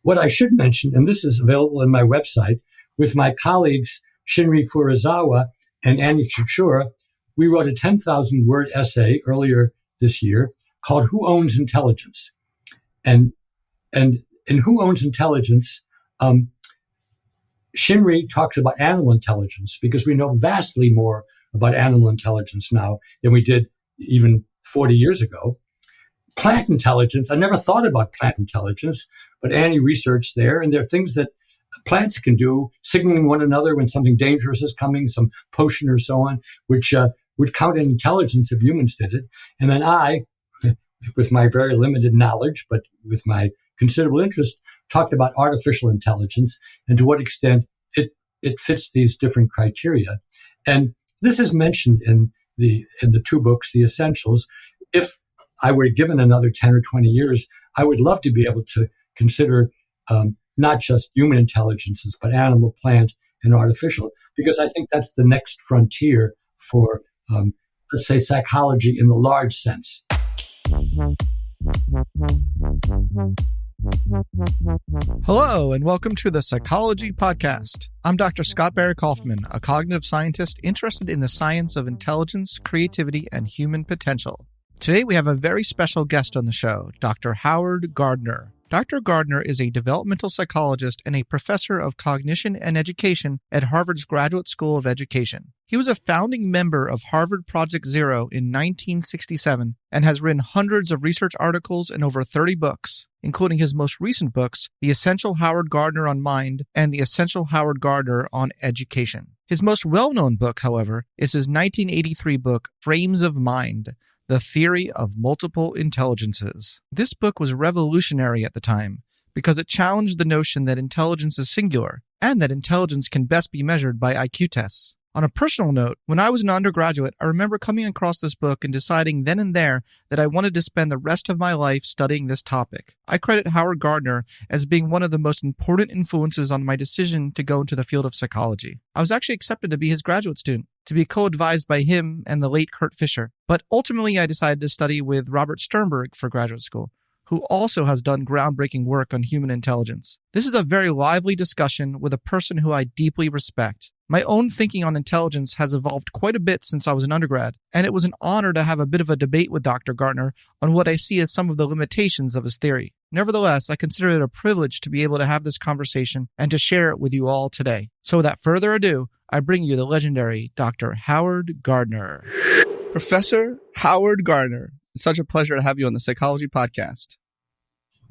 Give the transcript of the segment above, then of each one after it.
What I should mention, and this is available in my website, with my colleagues Shinri Furuzawa and Annie Chichura, we wrote a 10,000-word essay earlier this year called Who Owns Intelligence? And in Who Owns Intelligence, Shinri talks about animal intelligence because we know vastly more about animal intelligence now than we did even 40 years ago. Plant intelligence, I never thought about plant intelligence, but Annie researched there, and there are things that plants can do, signaling one another when something dangerous is coming, some potion or so on, which would count in intelligence if humans did it. And then I, with my very limited knowledge, but with my considerable interest, talked about artificial intelligence and to what extent it fits these different criteria. And this is mentioned in the two books, The Essentials. If I were given another 10 or 20 years, I would love to be able to consider not just human intelligences, but animal, plant, and artificial, because I think that's the next frontier for, let's say, psychology in the large sense. Hello, and welcome to the Psychology Podcast. I'm Dr. Scott Barry Kaufman, a cognitive scientist interested in the science of intelligence, creativity, and human potential. Today, we have a very special guest on the show, Dr. Howard Gardner. Dr. Gardner is a developmental psychologist and a professor of cognition and education at Harvard's Graduate School of Education. He was a founding member of Harvard Project Zero in 1967 and has written hundreds of research articles and over 30 books, including his most recent books, The Essential Howard Gardner on Mind and The Essential Howard Gardner on Education. His most well-known book, however, is his 1983 book, Frames of Mind: The Theory of Multiple Intelligences. This book was revolutionary at the time because it challenged the notion that intelligence is singular and that intelligence can best be measured by IQ tests. On a personal note, when I was an undergraduate, I remember coming across this book and deciding then and there that I wanted to spend the rest of my life studying this topic. I credit Howard Gardner as being one of the most important influences on my decision to go into the field of psychology. I was actually accepted to be his graduate student, to be co-advised by him and the late Kurt Fisher. But ultimately, I decided to study with Robert Sternberg for graduate school, who also has done groundbreaking work on human intelligence. This is a very lively discussion with a person who I deeply respect. My own thinking on intelligence has evolved quite a bit since I was an undergrad, and it was an honor to have a bit of a debate with Dr. Gardner on what I see as some of the limitations of his theory. Nevertheless, I consider it a privilege to be able to have this conversation and to share it with you all today. So without further ado, I bring you the legendary Dr. Howard Gardner. Professor Howard Gardner, it's such a pleasure to have you on the Psychology Podcast.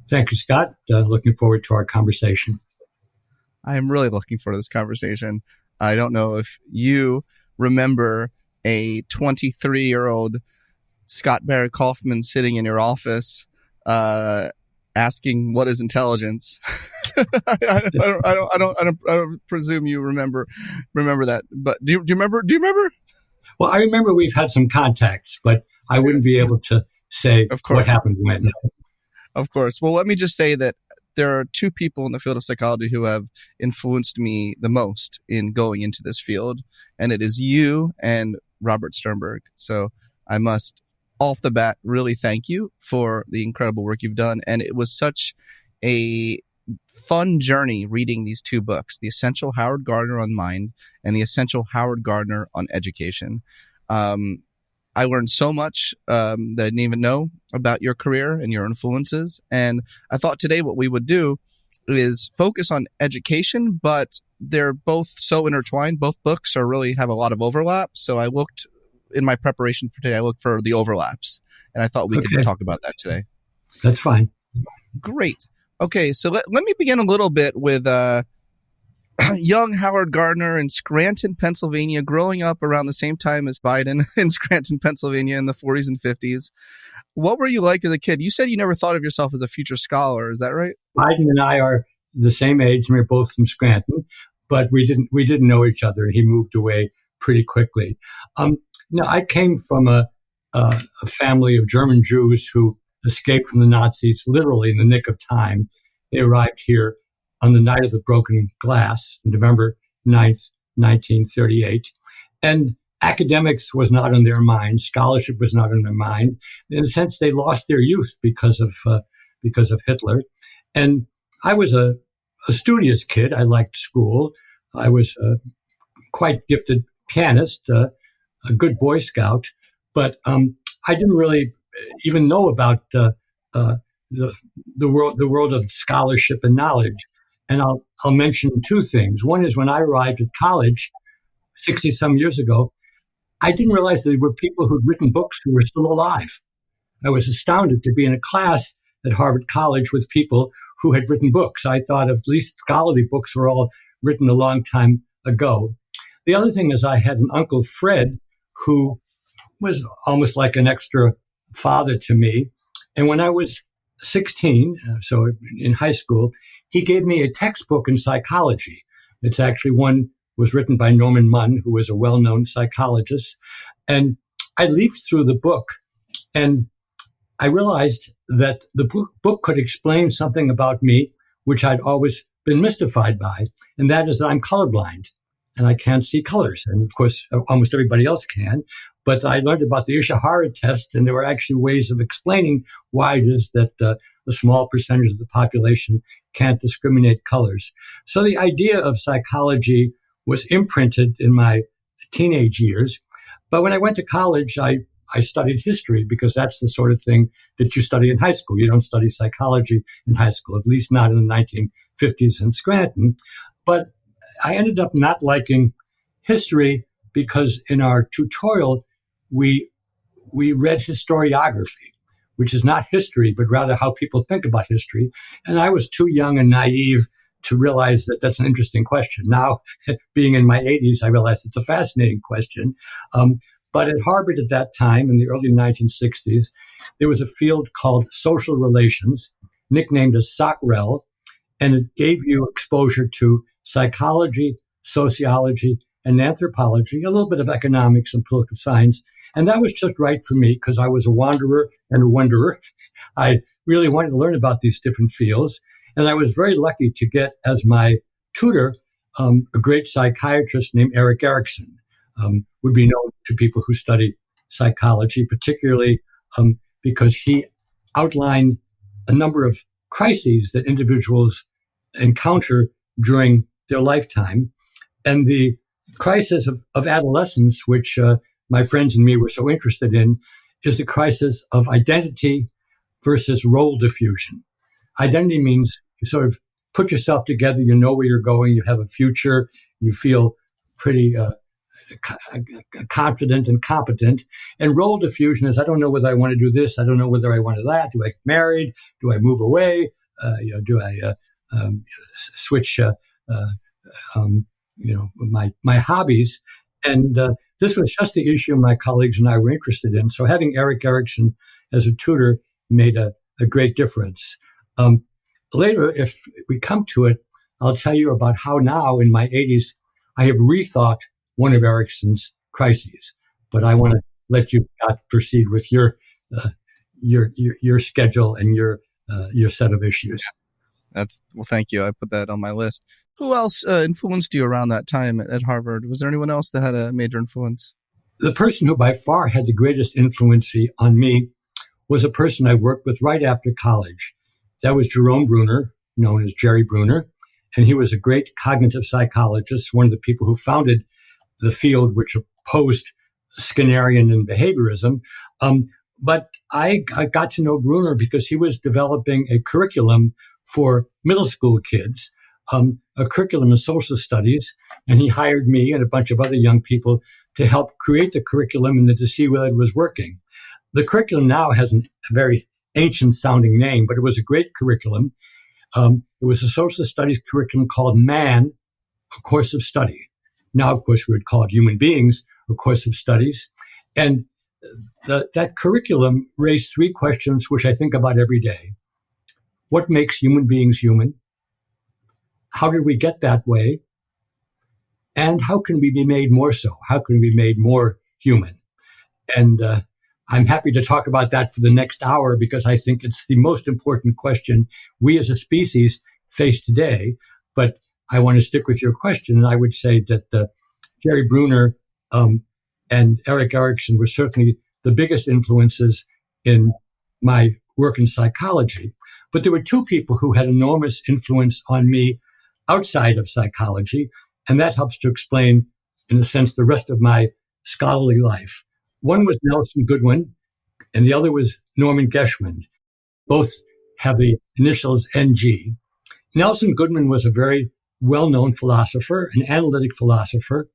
Thank you, Scott. Looking forward to our conversation. I am really looking forward to this conversation. I don't know if you remember a 23-year-old Scott Barry Kaufman sitting in your office asking, what is intelligence? I don't presume you remember that. But do you remember? Well, I remember we've had some contacts, but I wouldn't be able to say what happened when. Of course. Well, let me just say that there are two people in the field of psychology who have influenced me the most in going into this field, and it is you and Robert Sternberg. So I must, off the bat, really thank you for the incredible work you've done. And it was such a fun journey reading these two books, The Essential Howard Gardner on Mind and The Essential Howard Gardner on Education. I learned so much that I didn't even know about your career and your influences. And I thought today what we would do is focus on education, but they're both so intertwined. Both books have a lot of overlap. So I looked in my preparation for today, I looked for the overlaps, and I thought we could talk about that today. That's fine. Great. Okay, so let me begin a little bit with young Howard Gardner in Scranton, Pennsylvania, growing up around the same time as Biden in Scranton, Pennsylvania in the 40s and 50s. What were you like as a kid? You said you never thought of yourself as a future scholar. Is that right? Biden and I are the same age, and we're both from Scranton, but we didn't know each other. He moved away pretty quickly. I came from a family of German Jews who escaped from the Nazis literally in the nick of time. They arrived here on the night of the broken glass, November 9th, 1938. And academics was not on their mind. Scholarship was not on their mind. In a sense, they lost their youth because of Hitler. And I was a studious kid. I liked school. I was a quite gifted pianist, a good Boy Scout, but I didn't really even know about the world of scholarship and knowledge. And I'll mention two things. One is when I arrived at college 60 some years ago, I didn't realize that there were people who'd written books who were still alive. I was astounded to be in a class at Harvard College with people who had written books. I thought at least scholarly books were all written a long time ago. The other thing is I had an Uncle Fred who was almost like an extra father to me. And when I was 16, so in high school, he gave me a textbook in psychology. It's actually one was written by Norman Munn, who was a well-known psychologist. And I leafed through the book and I realized that the book could explain something about me, which I'd always been mystified by, and that is that I'm colorblind and I can't see colors. And of course, almost everybody else can. But I learned about the Ishihara test, and there were actually ways of explaining why it is that a small percentage of the population can't discriminate colors. So the idea of psychology was imprinted in my teenage years. But when I went to college, I studied history because that's the sort of thing that you study in high school. You don't study psychology in high school, at least not in the 1950s in Scranton. But I ended up not liking history because in our tutorial, we read historiography, which is not history, but rather how people think about history. And I was too young and naive to realize that that's an interesting question. Now, being in my 80s, I realize it's a fascinating question. But at Harvard at that time, in the early 1960s, there was a field called social relations, nicknamed as SOCREL, and it gave you exposure to psychology, sociology, and anthropology, a little bit of economics and political science. And that was just right for me because I was a wanderer and a wonderer. I really wanted to learn about these different fields. And I was very lucky to get as my tutor a great psychiatrist named Erik Erikson. Would be known to people who study psychology, particularly because he outlined a number of crises that individuals encounter during their lifetime. And the crisis of adolescence, which my friends and me were so interested in, is the crisis of identity versus role diffusion. Identity means you sort of put yourself together, you know where you're going, you have a future, you feel pretty confident and competent. And role diffusion is, I don't know whether I want to do this, I don't know whether I want to that. Do I get married? Do I move away? Do I switch my hobbies? And this was just the issue my colleagues and I were interested in. So having Erik Erikson as a tutor made a great difference. Later, if we come to it, I'll tell you about how now in my 80s, I have rethought one of Erikson's crises. But I want to let you proceed with your schedule and your set of issues. Well, thank you. I put that on my list. Who else influenced you around that time at Harvard? Was there anyone else that had a major influence? The person who by far had the greatest influence on me was a person I worked with right after college. That was Jerome Bruner, known as Jerry Bruner. And he was a great cognitive psychologist, one of the people who founded the field which opposed Skinnerian and behaviorism. But I got to know Bruner because he was developing a curriculum for middle school kids, a curriculum in social studies, and he hired me and a bunch of other young people to help create the curriculum and to see whether it was working. The curriculum now has a very ancient-sounding name, but it was a great curriculum. It was a social studies curriculum called Man, a Course of Study. Now, of course, we would call it Human Beings, a Course of Studies. And that curriculum raised three questions, which I think about every day. What makes human beings human? How did we get that way? And how can we be made more so? How can we be made more human? And I'm happy to talk about that for the next hour because I think it's the most important question we as a species face today. But I want to stick with your question, and I would say that Jerry Bruner and Erik Erikson were certainly the biggest influences in my work in psychology. But there were two people who had enormous influence on me outside of psychology, and that helps to explain, in a sense, the rest of my scholarly life. One was Nelson Goodwin, and the other was Norman Geschwind. Both have the initials NG. Nelson Goodman was a very well-known philosopher, an analytic philosopher,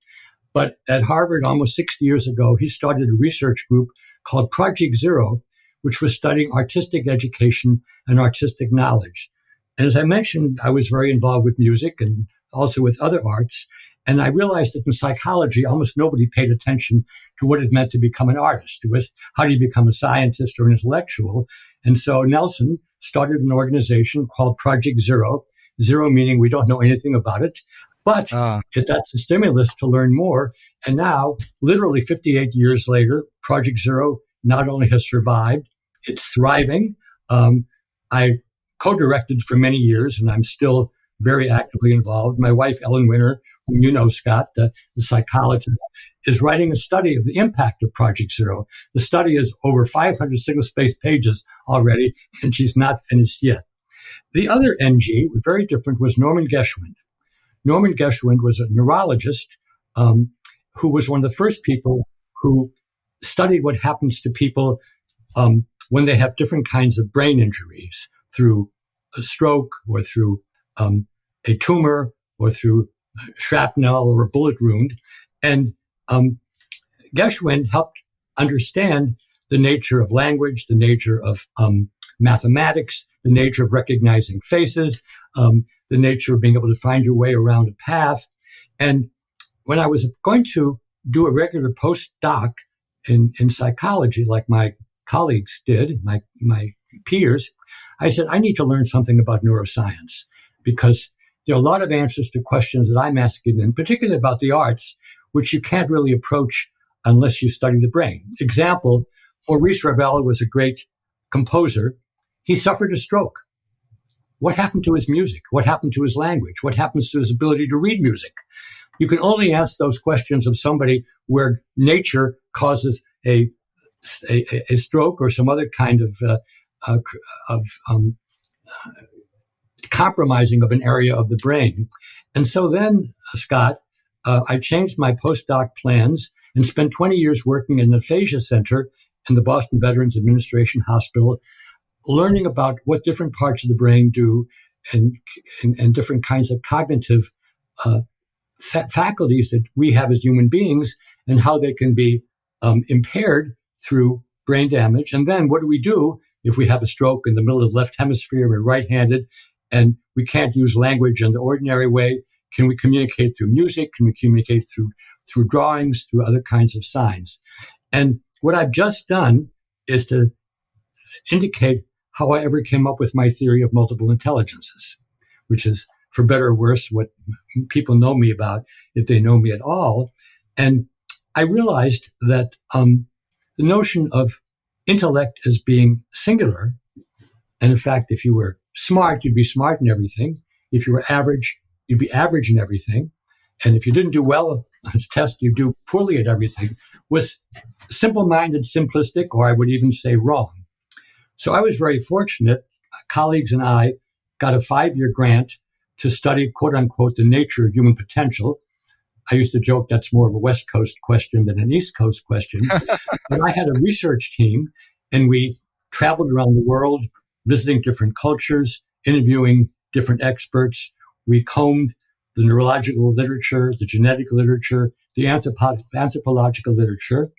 but at Harvard almost 60 years ago, he started a research group called Project Zero, which was studying artistic education and artistic knowledge. And as I mentioned, I was very involved with music and also with other arts. And I realized that in psychology, almost nobody paid attention to what it meant to become an artist. It was, how do you become a scientist or an intellectual? And so Nelson started an organization called Project Zero, zero meaning we don't know anything about it, but that's a stimulus to learn more. And now, literally 58 years later, Project Zero not only has survived, it's thriving. I co-directed for many years, and I'm still very actively involved. My wife, Ellen Winter, whom you know, Scott, the psychologist, is writing a study of the impact of Project Zero. The study is over 500 single-spaced pages already, and she's not finished yet. The other NG, very different, was Norman Geschwind. Norman Geschwind was a neurologist who was one of the first people who studied what happens to people when they have different kinds of brain injuries through a stroke or through a tumor or through shrapnel or a bullet wound. And Geschwind helped understand the nature of language, the nature of mathematics, the nature of recognizing faces, the nature of being able to find your way around a path. And when I was going to do a regular postdoc in psychology, like my colleagues did, my peers, I said, I need to learn something about neuroscience, because there are a lot of answers to questions that I'm asking, and particularly about the arts, which you can't really approach unless you study the brain. Example, Maurice Ravel was a great composer. He suffered a stroke. What happened to his music? What happened to his language? What happens to his ability to read music? You can only ask those questions of somebody where nature causes a stroke or some other kind of compromising of an area of the brain. And so then, Scott, I changed my postdoc plans and spent 20 years working in the aphasia center in the Boston Veterans Administration Hospital, learning about what different parts of the brain do and different kinds of cognitive faculties that we have as human beings and how they can be impaired through brain damage. And then what do we do if we have a stroke in the middle of the left hemisphere, we're right-handed, and we can't use language in the ordinary way? Can we communicate through music? Can we communicate through drawings, through other kinds of signs? And what I've just done is to indicate how I ever came up with my theory of multiple intelligences, which is, for better or worse, what people know me about, if they know me at all. And I realized that the notion of intellect as being singular, and in fact, if you were smart, you'd be smart in everything. If you were average, you'd be average in everything. And if you didn't do well on a test, you'd do poorly at everything, was simple-minded, simplistic, or I would even say wrong. So I was very fortunate. Colleagues and I got a 5-year grant to study, quote unquote, the nature of human potential. I used to joke that's more of a West Coast question than an East Coast question. But I had a research team, and we traveled around the world, visiting different cultures, interviewing different experts. We combed the neurological literature, the genetic literature, the anthropological literature.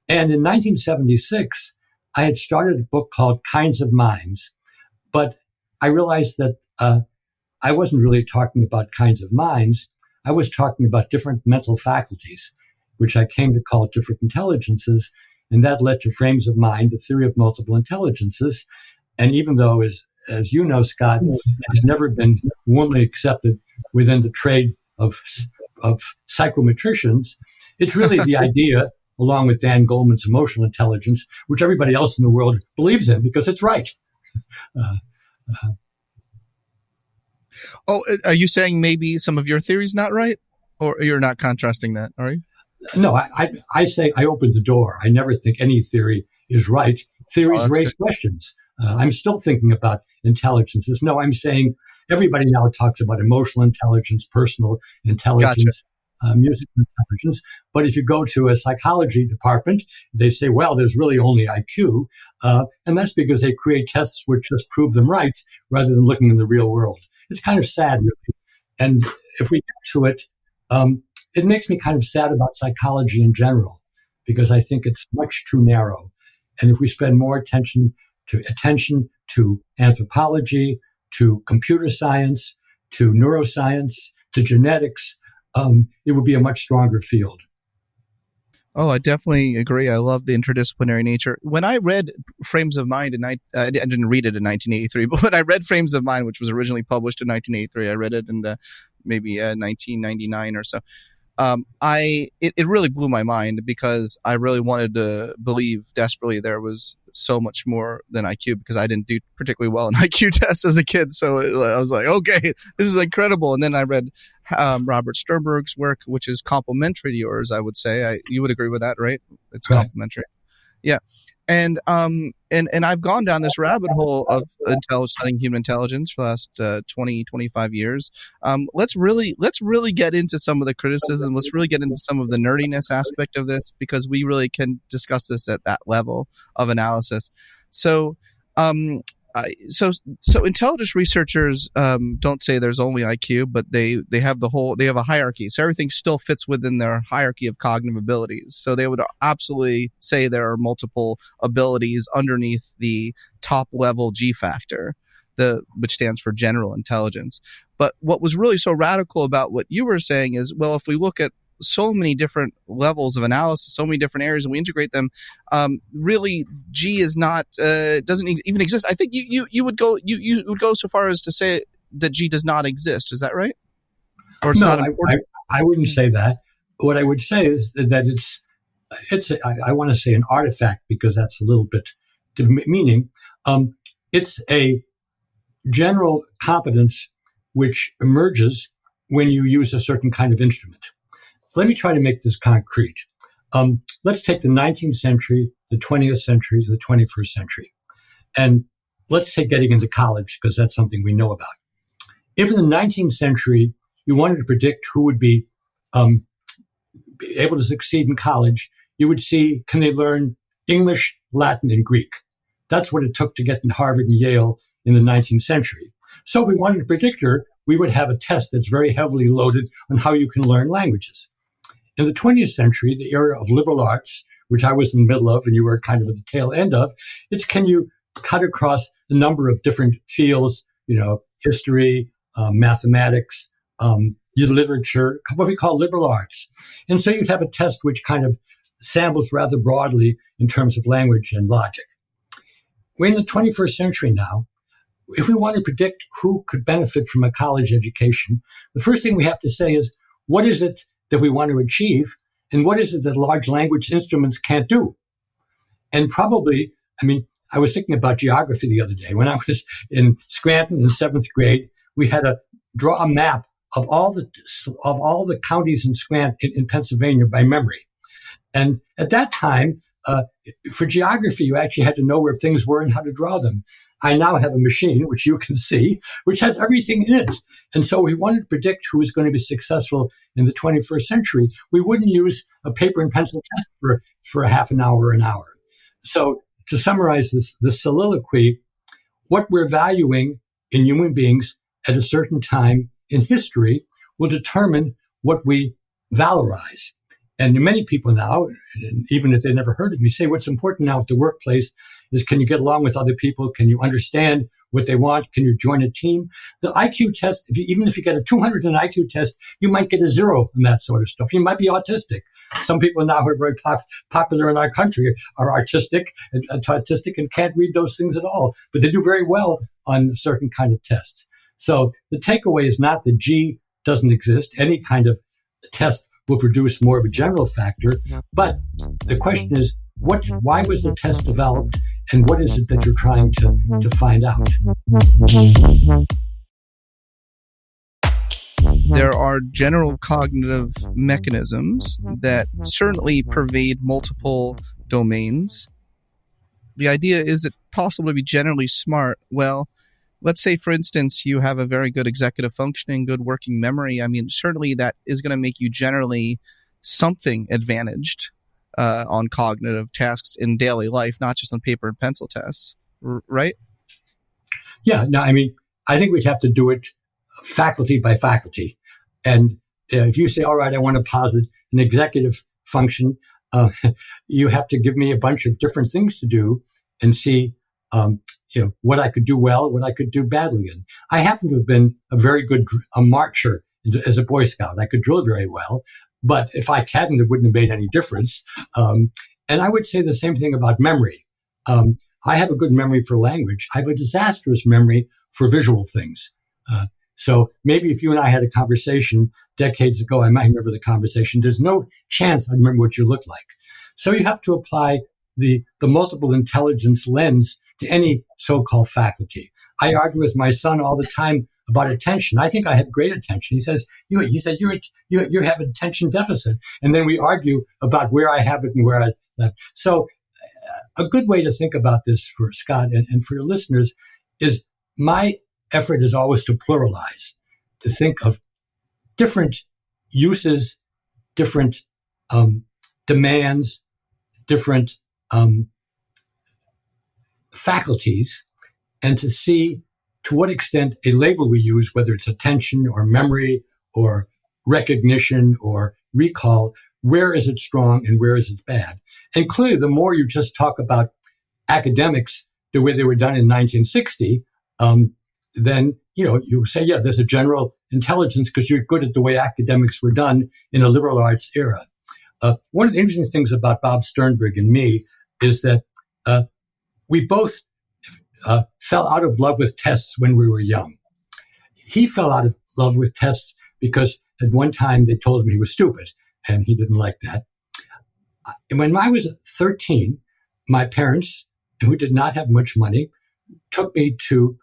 And in 1976, I had started a book called Kinds of Minds. But I realized that I wasn't really talking about kinds of minds. I was talking about different mental faculties, which I came to call different intelligences. And that led to Frames of Mind, the theory of multiple intelligences. And even though, as you know, Scott, it's never been warmly accepted within the trade of psychometricians, it's really the idea, along with Dan Goleman's emotional intelligence, which everybody else in the world believes in because it's right. Are you saying maybe some of your theory's not right? Or you're not contrasting that, are you? No, I say I opened the door. I never think any theory is right. Theories raise questions. I'm still thinking about intelligences. No, I'm saying everybody now talks about emotional intelligence, personal intelligence, musical intelligence. But if you go to a psychology department, they say, well, there's really only IQ. And that's because they create tests which just prove them right rather than looking in the real world. It's kind of sad, really. And if we get to it, it makes me kind of sad about psychology in general, because I think it's much too narrow. And if we spend more attention to anthropology, to computer science, to neuroscience, to genetics, it would be a much stronger field. Oh, I definitely agree. I love the interdisciplinary nature. When I read Frames of Mind, I didn't read it in 1983, but when I read Frames of Mind, which was originally published in 1983, I read it in maybe 1999 or so. It really blew my mind, because I really wanted to believe desperately there was so much more than IQ, because I didn't do particularly well in IQ tests as a kid. So I was like, okay, this is incredible. And then I read Robert Sternberg's work, which is complementary to yours, I would say. You would agree with that, right? It's right. Complementary. Yeah. And I've gone down this rabbit hole of studying human intelligence for the last 20, 25 years. Let's really get into some of the criticism. Let's really get into some of the nerdiness aspect of this, because we really can discuss this at that level of analysis. So intelligence researchers don't say there's only IQ, but they have a hierarchy. So everything still fits within their hierarchy of cognitive abilities. So they would absolutely say there are multiple abilities underneath the top level G factor, which stands for general intelligence. But what was really so radical about what you were saying is, well, if we look at so many different levels of analysis, so many different areas, and we integrate them, really G is not doesn't even exist. I think you would go so far as to say that G does not exist. Is that right? Or it's not important? I wouldn't say that. What I would say is that I want to say an artifact, because that's a little bit meaning. It's a general competence which emerges when you use a certain kind of instrument. Let me try to make this concrete. Let's take the 19th century, the 20th century, the 21st century. And let's take getting into college, because that's something we know about. If in the 19th century you wanted to predict who would be able to succeed in college, you would see, can they learn English, Latin, and Greek? That's what it took to get in Harvard and Yale in the 19th century. So if we wanted a predictor, we would have a test that's very heavily loaded on how you can learn languages. In the 20th century, the era of liberal arts, which I was in the middle of and you were kind of at the tail end of, it's can you cut across a number of different fields, history, mathematics, literature, what we call liberal arts. And so you'd have a test which kind of samples rather broadly in terms of language and logic. We're in the 21st century now. If we want to predict who could benefit from a college education, the first thing we have to say is, what is it that we want to achieve, and what is it that large language instruments can't do? And probably, I was thinking about geography the other day. When I was in Scranton in 7th grade, we had to draw a map of all the counties in Scranton in Pennsylvania by memory. And at that time, for geography, you actually had to know where things were and how to draw them. I now have a machine, which you can see, which has everything in it. And so we wanted to predict who was going to be successful in the 21st century. We wouldn't use a paper and pencil test for a half an hour or an hour. So to summarize this soliloquy, what we're valuing in human beings at a certain time in history will determine what we valorize. And many people now, even if they never heard of me, say what's important now at the workplace is, can you get along with other people? Can you understand what they want? Can you join a team? The IQ test, even if you get a 200 in an IQ test, you might get a 0 in that sort of stuff. You might be autistic. Some people now who are very popular in our country are autistic and can't read those things at all, but they do very well on certain kind of tests. So the takeaway is not that G doesn't exist. Any kind of test will produce more of a general factor. But the question is, why was the test developed, and what is it that you're trying to find out? There are general cognitive mechanisms that certainly pervade multiple domains. The idea is it possible to be generally smart? Well, let's say, for instance, you have a very good executive functioning, good working memory. I mean, certainly that is going to make you generally something advantaged on cognitive tasks in daily life, not just on paper and pencil tests, right? Yeah, no, I mean, I think we'd have to do it faculty by faculty. And if you say, all right, I want to posit an executive function, you have to give me a bunch of different things to do and see what I could do well, what I could do badly in. I happen to have been a very good marcher as a Boy Scout. I could drill very well, but if I hadn't, it wouldn't have made any difference. And I would say the same thing about memory. I have a good memory for language. I have a disastrous memory for visual things. So maybe if you and I had a conversation decades ago, I might remember the conversation. There's no chance I remember what you look like. So you have to apply the multiple intelligence lens to any so-called faculty. I argue with my son all the time about attention. I think I have great attention. He says, you have attention deficit. And then we argue about where I have it and where I left. So a good way to think about this for Scott and for your listeners is my effort is always to pluralize, to think of different uses, different demands, different faculties, and to see to what extent a label we use, whether it's attention or memory or recognition or recall, where is it strong and where is it bad? And clearly, the more you just talk about academics the way they were done in 1960, then you say, yeah, there's a general intelligence because you're good at the way academics were done in a liberal arts era. One of the interesting things about Bob Sternberg and me is that we both fell out of love with tests when we were young. He fell out of love with tests because at one time they told him he was stupid, and he didn't like that. When I was 13, my parents, who did not have much money, took me to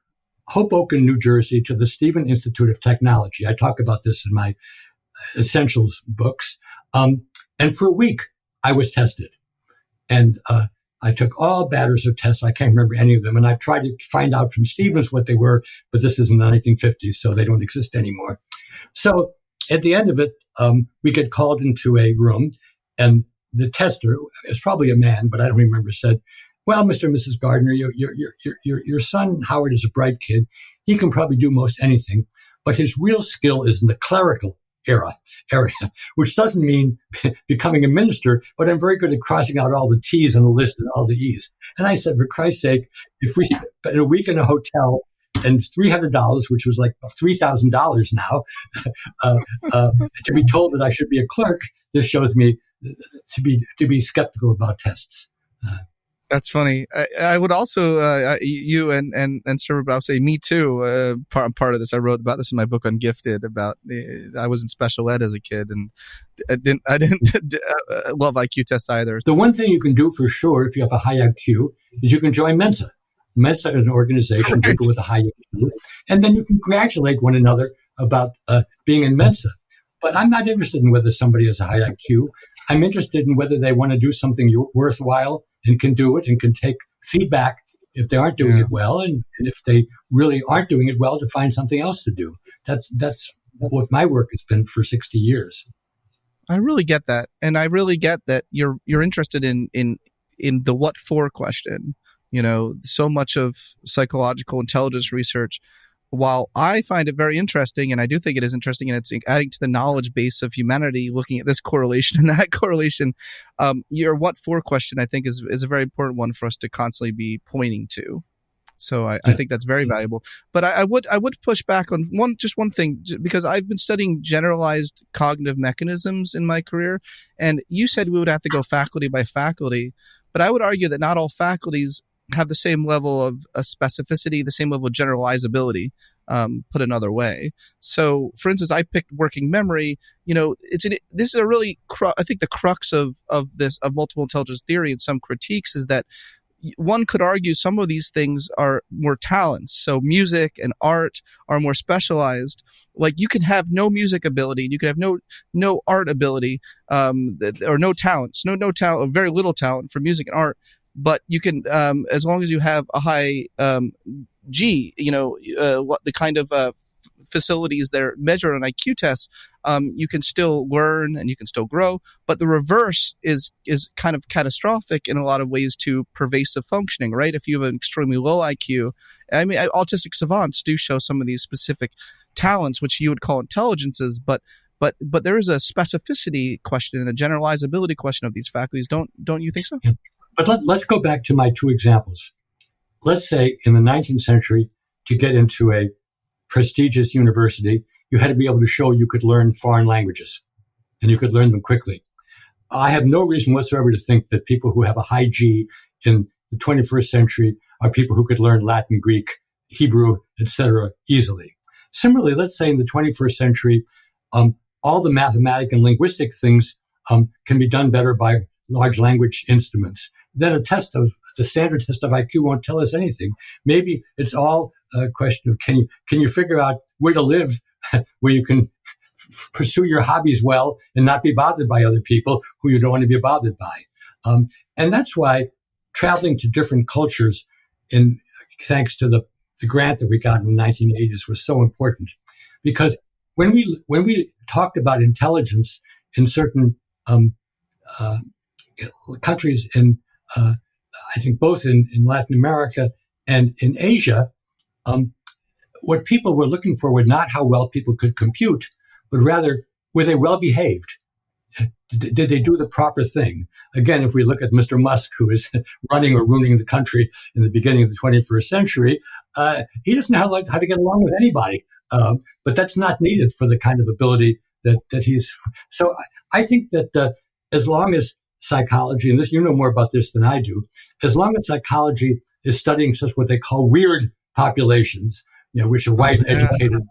Hoboken, New Jersey, to the Stephen Institute of Technology. I talk about this in my Essentials books. And for a week, I was tested. And I took all batters of tests. I can't remember any of them. And I've tried to find out from Stevens what they were, but this is in the 1950s, so they don't exist anymore. So at the end of it, we get called into a room, and the tester, is probably a man, but I don't remember, said, well, Mr. and Mrs. Gardner, your son Howard is a bright kid. He can probably do most anything, but his real skill is in the clerical area, which doesn't mean becoming a minister, but I'm very good at crossing out all the T's on the list and all the E's. And I said, for Christ's sake, if we spent a week in a hotel and $300, which was like $3,000 now, to be told that I should be a clerk, this shows me to be skeptical about tests. That's funny. I would also, you and Sir, I'll say me too. Part of this, I wrote about this in my book on Gifted. About I was in special ed as a kid, and I didn't love IQ tests either. The one thing you can do for sure if you have a high IQ is you can join Mensa. Mensa is an organization people with a high IQ, and then you can congratulate one another about being in Mensa. But I'm not interested in whether somebody has a high IQ. I'm interested in whether they want to do something worthwhile and can do it and can take feedback if they aren't doing it well, and if they really aren't doing it well, to find something else to do. That's what my work has been for 60 years. I really get that, and I really get that you're interested in the what for question. So much of psychological intelligence research, while I find it very interesting, and I do think it is interesting, and it's adding to the knowledge base of humanity, looking at this correlation and that correlation, your what for question, I think, is a very important one for us to constantly be pointing to. So I think that's very valuable. But I would push back on one thing, because I've been studying generalized cognitive mechanisms in my career, and you said we would have to go faculty by faculty, but I would argue that not all faculties have the same level of specificity, the same level of generalizability, put another way. So, for instance, I picked working memory. This is a really, I think the crux of multiple intelligence theory and some critiques is that one could argue some of these things are more talents. So music and art are more specialized. Like you can have no music ability, you can have no art ability, or no talents, no talent, or very little talent for music and art. but you can, as long as you have a high G, what the kind of facilities that measure an IQ test, you can still learn and you can still grow. But the reverse is kind of catastrophic in a lot of ways to pervasive functioning, right? If you have an extremely low IQ, I mean, autistic savants do show some of these specific talents, which you would call intelligences, but there is a specificity question and a generalizability question of these faculties. Don't you think so? Yeah. But let's go back to my two examples. Let's say in the 19th century, to get into a prestigious university, you had to be able to show you could learn foreign languages and you could learn them quickly. I have no reason whatsoever to think that people who have a high G in the 21st century are people who could learn Latin, Greek, Hebrew, etc. easily. Similarly, let's say in the 21st century, all the mathematical and linguistic things can be done better by large language instruments. Then the standard test of IQ won't tell us anything. Maybe it's all a question of can you figure out where to live, where you can pursue your hobbies well and not be bothered by other people who you don't want to be bothered by. And that's why traveling to different cultures, thanks to the grant that we got in the 1980s, was so important. Because when we talked about intelligence in certain countries I think both in Latin America and in Asia, what people were looking for were not how well people could compute, but rather, were they well behaved? Did they do the proper thing? Again, if we look at Mr. Musk, who is running or ruining the country in the beginning of the 21st century, he doesn't know how to get along with anybody. But that's not needed for the kind of ability that he's. So I think that as long as psychology, and you know more about this than I do, as long as psychology is studying such what they call weird populations, which are white, educated,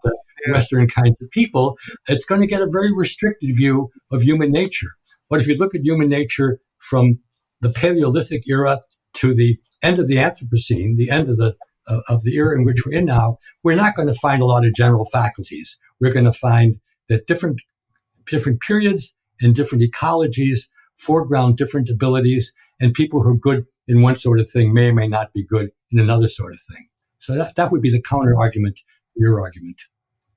Western kinds of people, it's going to get a very restricted view of human nature. But if you look at human nature from the Paleolithic era to the end of the Anthropocene, the end of the era in which we're in now, we're not going to find a lot of general faculties. We're going to find that different periods and different ecologies foreground different abilities, and people who are good in one sort of thing may or may not be good in another sort of thing. So that would be the counter argument to your argument.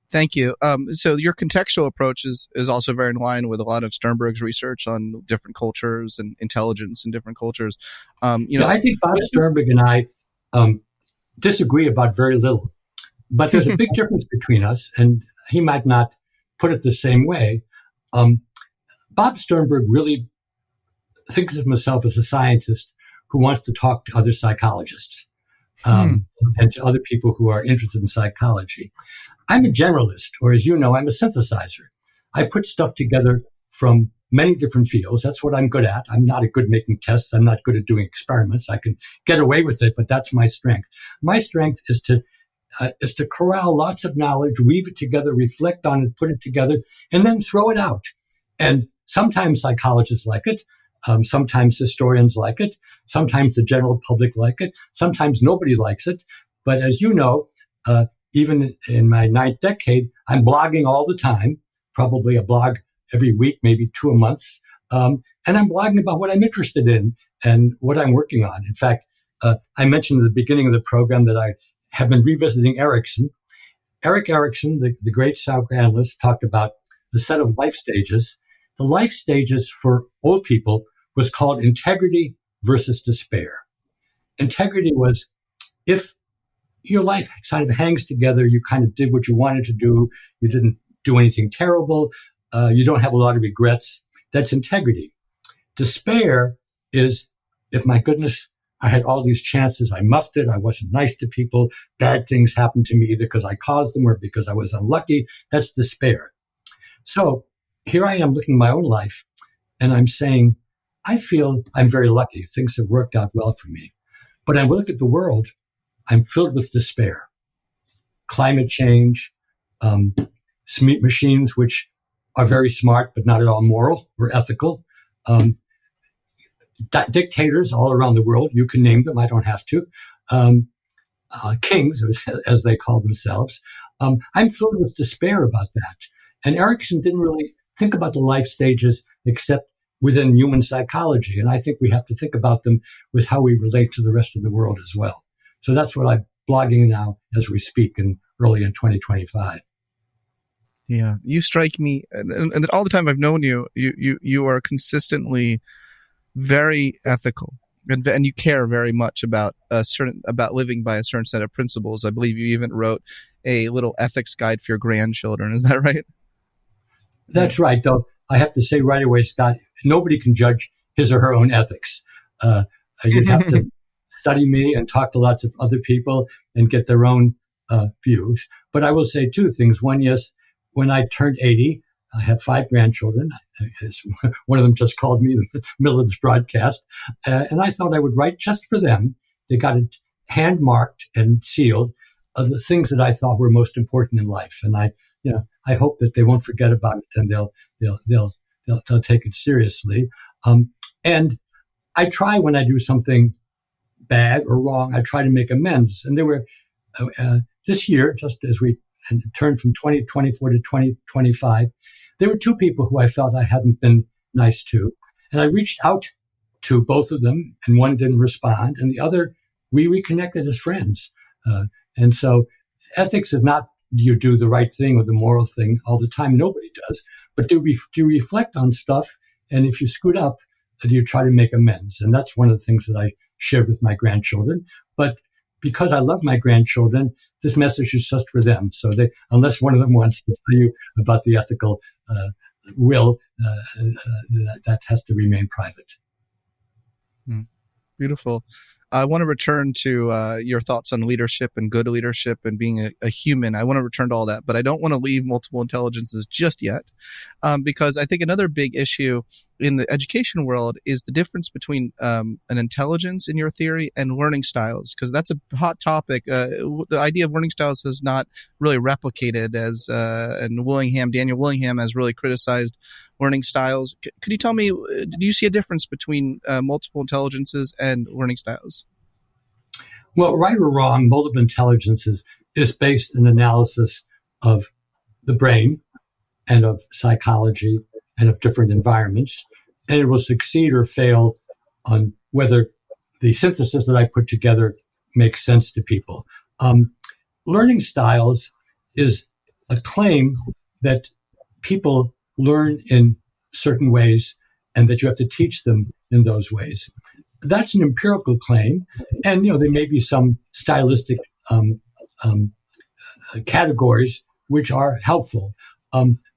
Thank you. So your contextual approach is also very in line with a lot of Sternberg's research on different cultures and intelligence in different cultures. I think Bob Sternberg and I disagree about very little, but there's a big difference between us, and he might not put it the same way. Bob Sternberg really thinks of himself as a scientist who wants to talk to other psychologists and to other people who are interested in psychology. I'm a generalist, or as you know, I'm a synthesizer. I put stuff together from many different fields. That's what I'm good at. I'm not good making tests. I'm not good at doing experiments. I can get away with it, but that's my strength. My strength is to corral lots of knowledge, weave it together, reflect on it, put it together, and then throw it out. And sometimes psychologists like it. Sometimes historians like it. Sometimes the general public like it. Sometimes nobody likes it. But as you know, even in my 9th decade, I'm blogging all the time, probably a blog every week, maybe 2 a month. And I'm blogging about what I'm interested in and what I'm working on. In fact, I mentioned at the beginning of the program that I have been revisiting Erikson. Erik Erikson, the great psychoanalyst, talked about the set of life stages. The life stages for old people was called integrity versus despair. Integrity was if your life kind of hangs together, you kind of did what you wanted to do, you didn't do anything terrible, you don't have a lot of regrets. That's integrity. Despair is, if my goodness, I had all these chances, I muffed it, I wasn't nice to people, bad things happened to me either because I caused them or because I was unlucky. That's despair. So here I am looking at my own life, and I'm saying, I feel I'm very lucky. Things have worked out well for me. But I look at the world, I'm filled with despair. Climate change, machines which are very smart but not at all moral or ethical, dictators all around the world, you can name them, I don't have to, kings, as they call themselves. I'm filled with despair about that. And Erikson didn't really think about the life stages except within human psychology. And I think we have to think about them with how we relate to the rest of the world as well. So that's what I'm blogging now as we speak early in 2025. Yeah, you strike me, and all the time I've known you, you are consistently very ethical, and you care very much about living by a certain set of principles. I believe you even wrote a little ethics guide for your grandchildren. Is that right? That's right. Though I have to say right away, Scott, nobody can judge his or her own ethics. You have to study me and talk to lots of other people and get their own views. But I will say two things. One, yes, when I turned 80, I have 5 grandchildren. One of them just called me in the middle of this broadcast. And I thought I would write just for them. They got it hand marked and sealed of the things that I thought were most important in life. And I hope that they won't forget about it and they'll take it seriously. And I try, when I do something bad or wrong, I try to make amends. And there were this year, just as we turned from 2024 to 2025, there were 2 people who I felt I hadn't been nice to. And I reached out to both of them, and one didn't respond, and the other, we reconnected as friends. And so ethics is not you do the right thing or the moral thing all the time. Nobody does. But do reflect on stuff, and if you screwed up, you try to make amends. And that's one of the things that I shared with my grandchildren. But because I love my grandchildren, this message is just for them. So unless one of them wants to tell you about the ethical will, that has to remain private. Beautiful. I want to return to your thoughts on leadership and good leadership and being a human. I want to return to all that, but I don't want to leave multiple intelligences just yet, because I think another big issue in the education world is the difference between an intelligence in your theory and learning styles, because that's a hot topic. The idea of learning styles is not really replicated and Daniel Willingham has really criticized learning styles. Could you tell me, do you see a difference between multiple intelligences and learning styles? Well, right or wrong, multiple intelligences is based on analysis of the brain and of psychology and of different environments. And it will succeed or fail on whether the synthesis that I put together makes sense to people. Learning styles is a claim that people learn in certain ways and that you have to teach them in those ways. That's an empirical claim. And, there may be some stylistic categories which are helpful.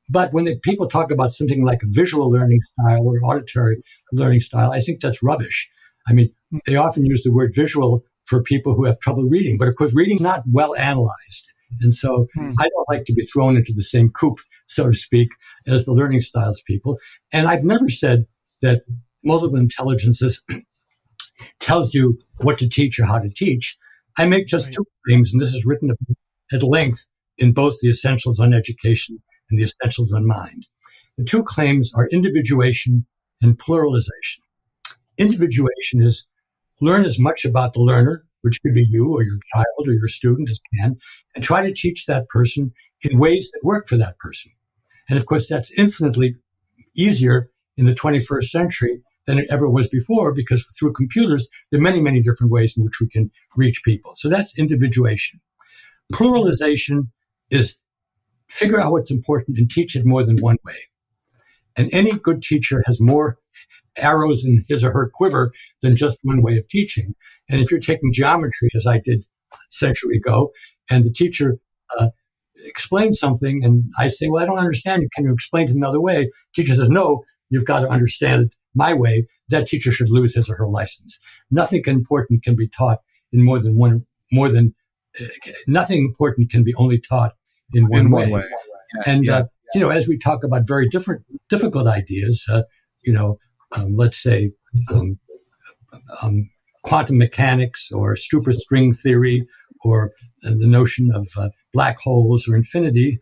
But when people talk about something like a visual learning style or auditory learning style, I think that's rubbish. I mean, they often use the word visual for people who have trouble reading. But of course, reading is not well analyzed. And so I don't like to be thrown into the same coop, so to speak, as the learning styles people. And I've never said that multiple intelligences tells you what to teach or how to teach. I make just 2 claims, and this is written at length in both the Essentials on Education and the Essentials on Mind. The 2 claims are individuation and pluralization. Individuation is learn as much about the learner, which could be you or your child or your student as can, and try to teach that person in ways that work for that person. And of course, that's infinitely easier in the 21st century than it ever was before, because through computers, there are many, many different ways in which we can reach people. So that's individuation. Pluralization is figure out what's important and teach it more than one way. And any good teacher has more arrows in his or her quiver than just one way of teaching. And if you're taking geometry, as I did a century ago, and the teacher explains something, and I say, well, I don't understand it. Can you explain it another way? Teacher says, no, you've got to understand it my way. That teacher should lose his or her license. Nothing important can be taught in nothing important can be only taught in one way. And, as we talk about very difficult ideas, let's say quantum mechanics or superstring theory or the notion of black holes or infinity,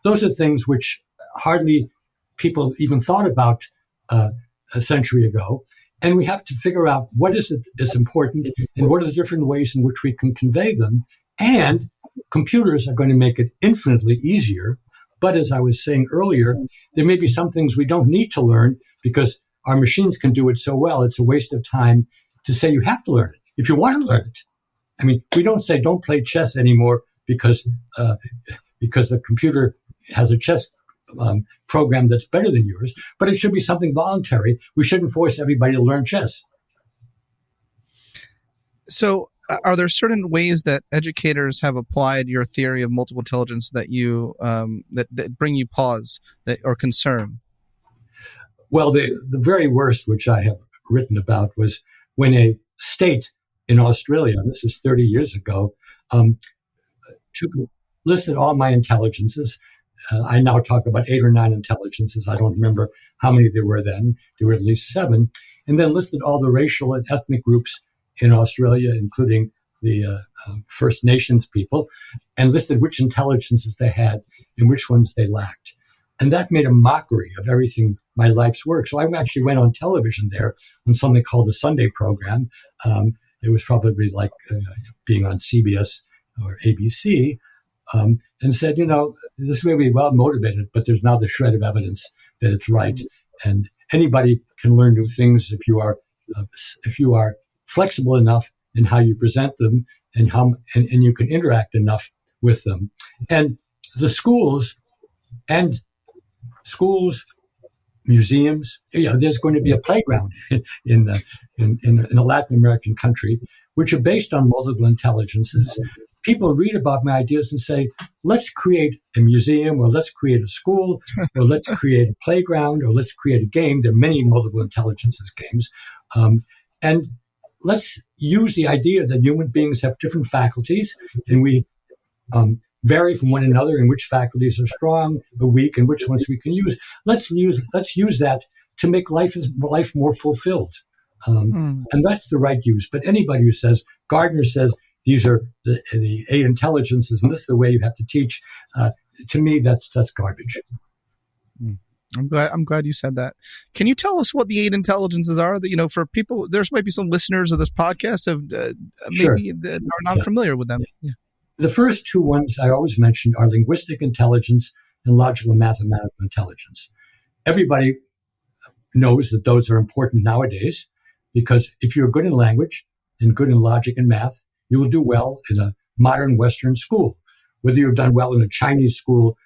those are things which hardly people even thought about a century ago. And we have to figure out what is it that's important and what are the different ways in which we can convey them. And computers are going to make it infinitely easier. But as I was saying earlier, there may be some things we don't need to learn because our machines can do it so well, it's a waste of time to say you have to learn it. If you want to learn it, I mean, we don't say don't play chess anymore because the computer has a chess program that's better than yours, but it should be something voluntary. We shouldn't force everybody to learn chess. So are there certain ways that educators have applied your theory of multiple intelligence that you that bring you pause or concern? Well, the very worst, which I have written about, was when a state in Australia, and this is 30 years ago, listed all my intelligences. I now talk about 8 or 9 intelligences. I don't remember how many there were then. There were at least 7. And then listed all the racial and ethnic groups in Australia, including the First Nations people, and listed which intelligences they had and which ones they lacked. And that made a mockery of everything, my life's work. So I actually went on television there on something called the Sunday program. It was probably like being on CBS or ABC, and said, this may be well motivated, but there's now the shred of evidence that it's right. And anybody can learn new things if you are flexible enough in how you present them and you can interact enough with them. And the schools, museums, there's going to be a playground in a Latin American country, which are based on multiple intelligences. People read about my ideas and say, let's create a museum, or let's create a school, or let's create a playground, or let's create a game. There are many multiple intelligences games. And let's use the idea that human beings have different faculties, and we vary from one another in which faculties are strong or weak and which ones we can use. Let's use that to make life more fulfilled. And that's the right use. But anybody who says, Gardner says, these are the 8 intelligences, and this is the way you have to teach, to me, that's garbage. I'm glad you said that. Can you tell us what the 8 intelligences are? That for people, there might be some listeners of this podcast maybe that are not familiar with them. Yeah. The first 2 ones I always mention are linguistic intelligence and logical and mathematical intelligence. Everybody knows that those are important nowadays, because if you're good in language and good in logic and math, you will do well in a modern Western school. Whether you've done well in a Chinese school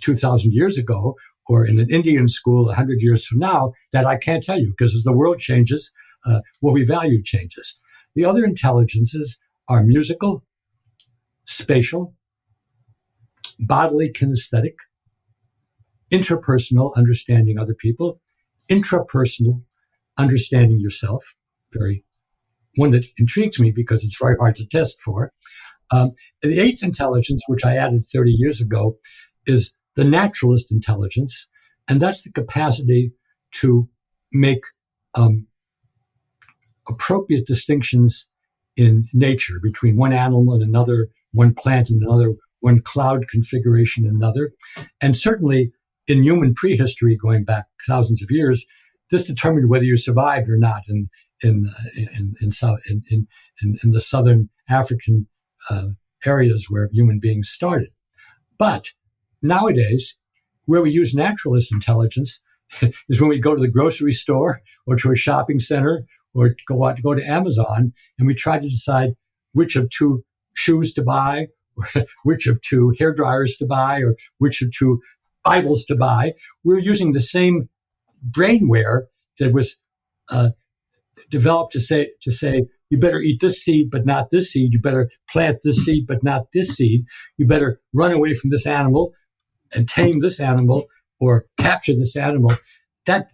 2,000 years ago or in an Indian school 100 years from now, that I can't tell you, because as the world changes, what we value changes. The other intelligences are musical, spatial, bodily kinesthetic, interpersonal, understanding other people, intrapersonal, understanding yourself, one that intrigues me because it's very hard to test for. The 8th intelligence, which I added 30 years ago, is the naturalist intelligence, and that's the capacity to make appropriate distinctions in nature between one animal and another, one plant and another, one cloud configuration and another. And certainly in human prehistory, going back thousands of years, this determined whether you survived or not in the southern African areas where human beings started. But nowadays, where we use naturalist intelligence is when we go to the grocery store or to a shopping center or go to Amazon, and we try to decide which of 2 shoes to buy, or which of 2 hair dryers to buy, or which of 2 Bibles to buy. We're using the same brainware that was developed to say you better eat this seed but not this seed, you better plant this seed but not this seed, you better run away from this animal and tame this animal or capture this animal. That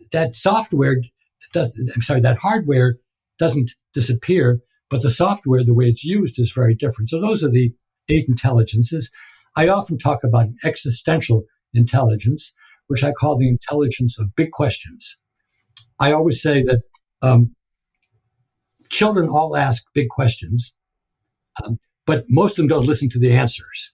hardware doesn't disappear, but the software, the way it's used, is very different. So those are the 8 intelligences. I often talk about an existential intelligence, which I call the intelligence of big questions. I always say that children all ask big questions, but most of them don't listen to the answers.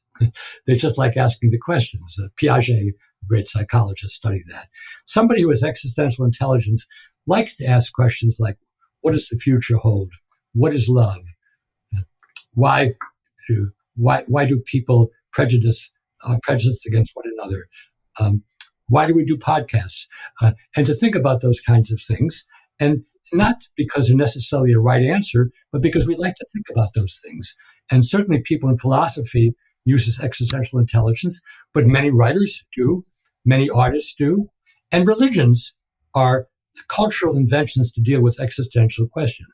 They just like asking the questions. Piaget, a great psychologist, studied that. Somebody who has existential intelligence likes to ask questions like, what does the future hold? What is love? Why do people prejudiced against one another? Why do we do podcasts? And to think about those kinds of things. And not because they're necessarily a right answer, but because we like to think about those things. And certainly people in philosophy uses existential intelligence, but many writers do, many artists do, and religions are cultural inventions to deal with existential questions.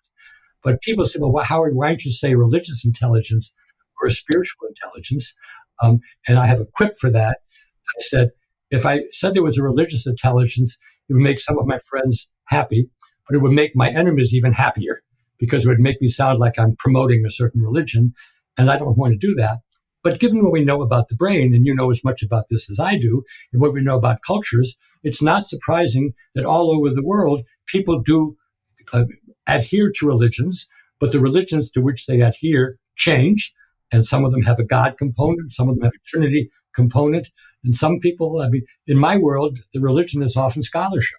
But people say, well, Howard, why don't you say religious intelligence or a spiritual intelligence? And I have a quip for that. I said, if I said there was a religious intelligence, it would make some of my friends happy, but it would make my enemies even happier because it would make me sound like I'm promoting a certain religion, and I don't want to do that. But given what we know about the brain, and you know as much about this as I do, and what we know about cultures, it's not surprising that all over the world, people do adhere to religions, but the religions to which they adhere change, and some of them have a God component, some of them have a Trinity component, and some people, in my world, the religion is often scholarship.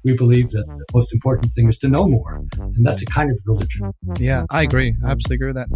We believe that the most important thing is to know more, and that's a kind of religion. Yeah, I agree. I absolutely agree with that.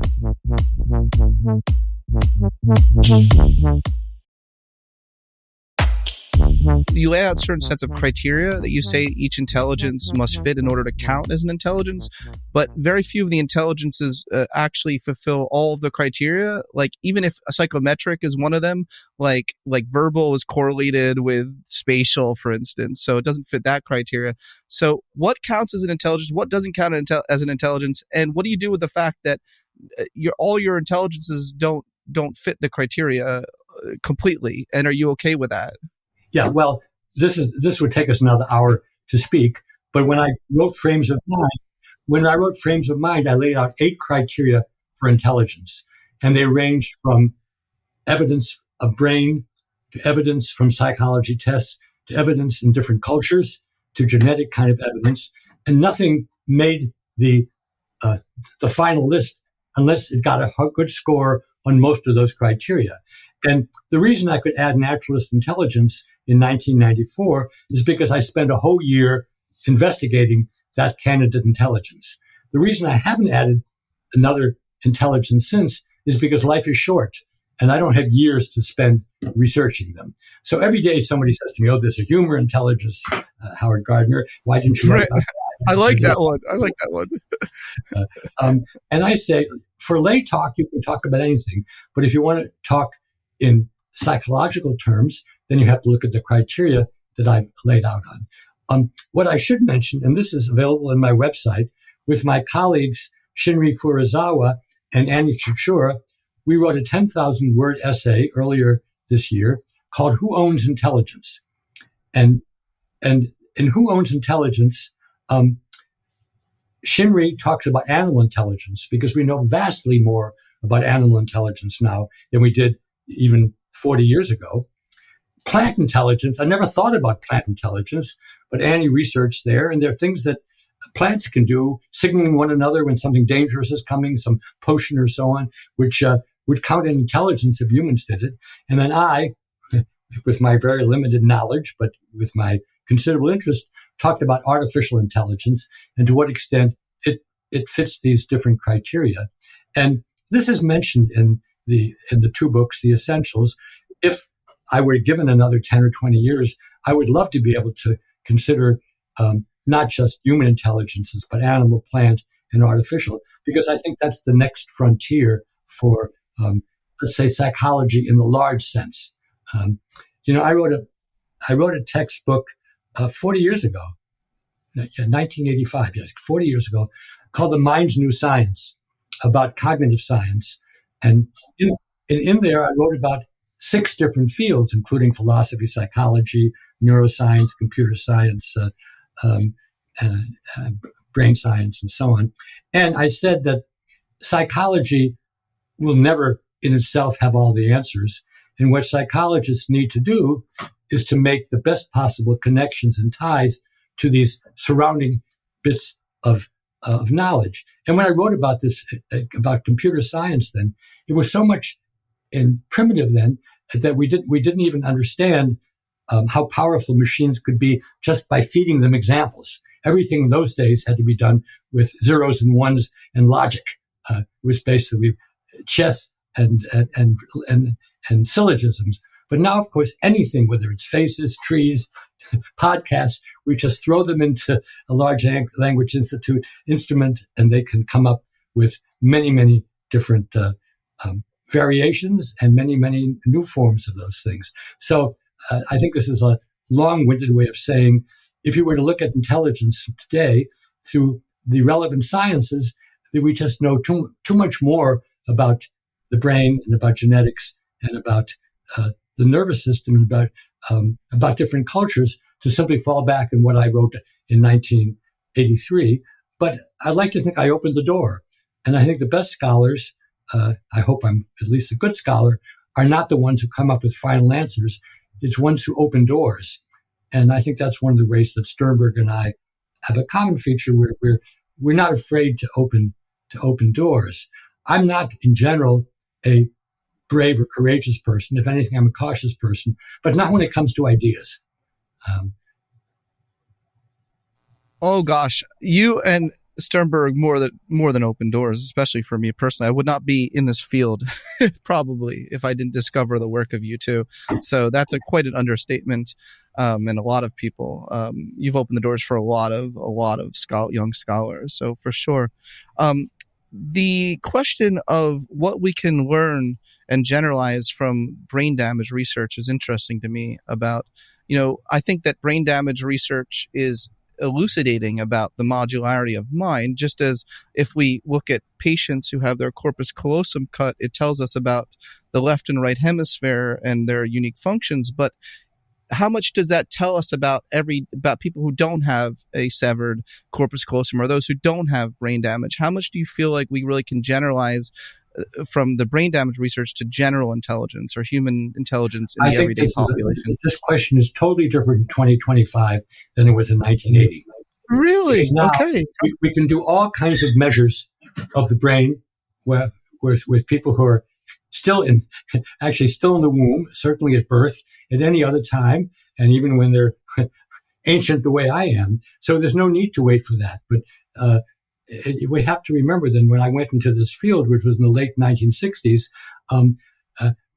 You lay out certain sets of criteria that you say each intelligence must fit in order to count as an intelligence, but very few of the intelligences actually fulfill all of the criteria. Like even if a psychometric is one of them, like verbal is correlated with spatial, for instance, so it doesn't fit that criteria. So what counts as an intelligence? What doesn't count as an intelligence? And what do you do with the fact that all your intelligences don't fit the criteria completely? And are you okay with that? Yeah, well, this would take us another hour to speak. But when I wrote Frames of Mind, I laid out 8 criteria for intelligence, and they ranged from evidence of brain to evidence from psychology tests to evidence in different cultures to genetic kind of evidence, and nothing made the final list unless it got a good score on most of those criteria. And the reason I could add naturalist intelligence in 1994 is because I spent a whole year investigating that candidate intelligence. The reason I haven't added another intelligence since is because life is short and I don't have years to spend researching them. So every day somebody says to me, oh, there's a humor intelligence, Howard Gardner. Why didn't you write about that? I like that one. And I say, for lay talk, you can talk about anything. But if you want to talk in psychological terms, then you have to look at the criteria that I've laid out on. What I should mention, and this is available in my website, with my colleagues Shinri Furuzawa and Annie Chichura, we wrote a 10,000-word essay earlier this year called Who Owns Intelligence? And in Who Owns Intelligence, Shinri talks about animal intelligence because we know vastly more about animal intelligence now than we did even 40 years ago. Plant intelligence, I never thought about plant intelligence, but Annie researched there, and there are things that plants can do, signaling one another when something dangerous is coming, some potion or so on, which would count in intelligence if humans did it. And then I, with my very limited knowledge, but with my considerable interest, talked about artificial intelligence and to what extent it fits these different criteria. And this is mentioned in the 2 books, The Essentials. If I were given another 10 or 20 years, I would love to be able to consider not just human intelligences, but animal, plant, and artificial, because I think that's the next frontier for, let's say, psychology in the large sense. I wrote a textbook 40 years ago, 1985, yes, 40 years ago, called The Mind's New Science, about cognitive science. And in there, I wrote about 6 different fields, including philosophy, psychology, neuroscience, computer science, brain science, and so on. And I said that psychology will never in itself have all the answers. And what psychologists need to do is to make the best possible connections and ties to these surrounding bits of knowledge. And when I wrote about this, about computer science then, it was so much primitive then that we didn't even understand how powerful machines could be just by feeding them examples. Everything in those days had to be done with zeros and ones and logic. It was basically chess and syllogisms. But now, of course, anything, whether it's faces, trees, podcasts, we just throw them into a large language instrument, and they can come up with many, many different variations and many, many new forms of those things. So I think this is a long-winded way of saying, if you were to look at intelligence today through the relevant sciences, that we just know too much more about the brain and about genetics and about the nervous system and about different cultures to simply fall back on what I wrote in 1983. But I'd like to think I opened the door. And I think the best scholars, I hope I'm at least a good scholar, are not the ones who come up with final answers. It's ones who open doors. And I think that's one of the ways that Sternberg and I have a common feature where we're not afraid to open doors. I'm not, in general, a brave or courageous person. If anything, I'm a cautious person, but not when it comes to ideas. Oh gosh, you and Sternberg more than open doors, especially for me personally. I would not be in this field probably if I didn't discover the work of you two. So that's quite an understatement. And a lot of people, you've opened the doors for a lot of young scholars. So for sure, the question of what we can learn and generalize from brain damage research is interesting to me. I think that brain damage research is elucidating about the modularity of mind, just as if we look at patients who have their corpus callosum cut, it tells us about the left and right hemisphere and their unique functions. But how much does that tell us about people who don't have a severed corpus callosum or those who don't have brain damage? How much do you feel like we really can generalize from the brain damage research to general intelligence or human intelligence in the everyday population? This question is totally different in 2025 than it was in 1980. Really? Now, okay. We can do all kinds of measures of the brain with people who are still in the womb, certainly at birth, at any other time, and even when they're ancient the way I am. So there's no need to wait for that. But we have to remember then when I went into this field, which was in the late 1960s,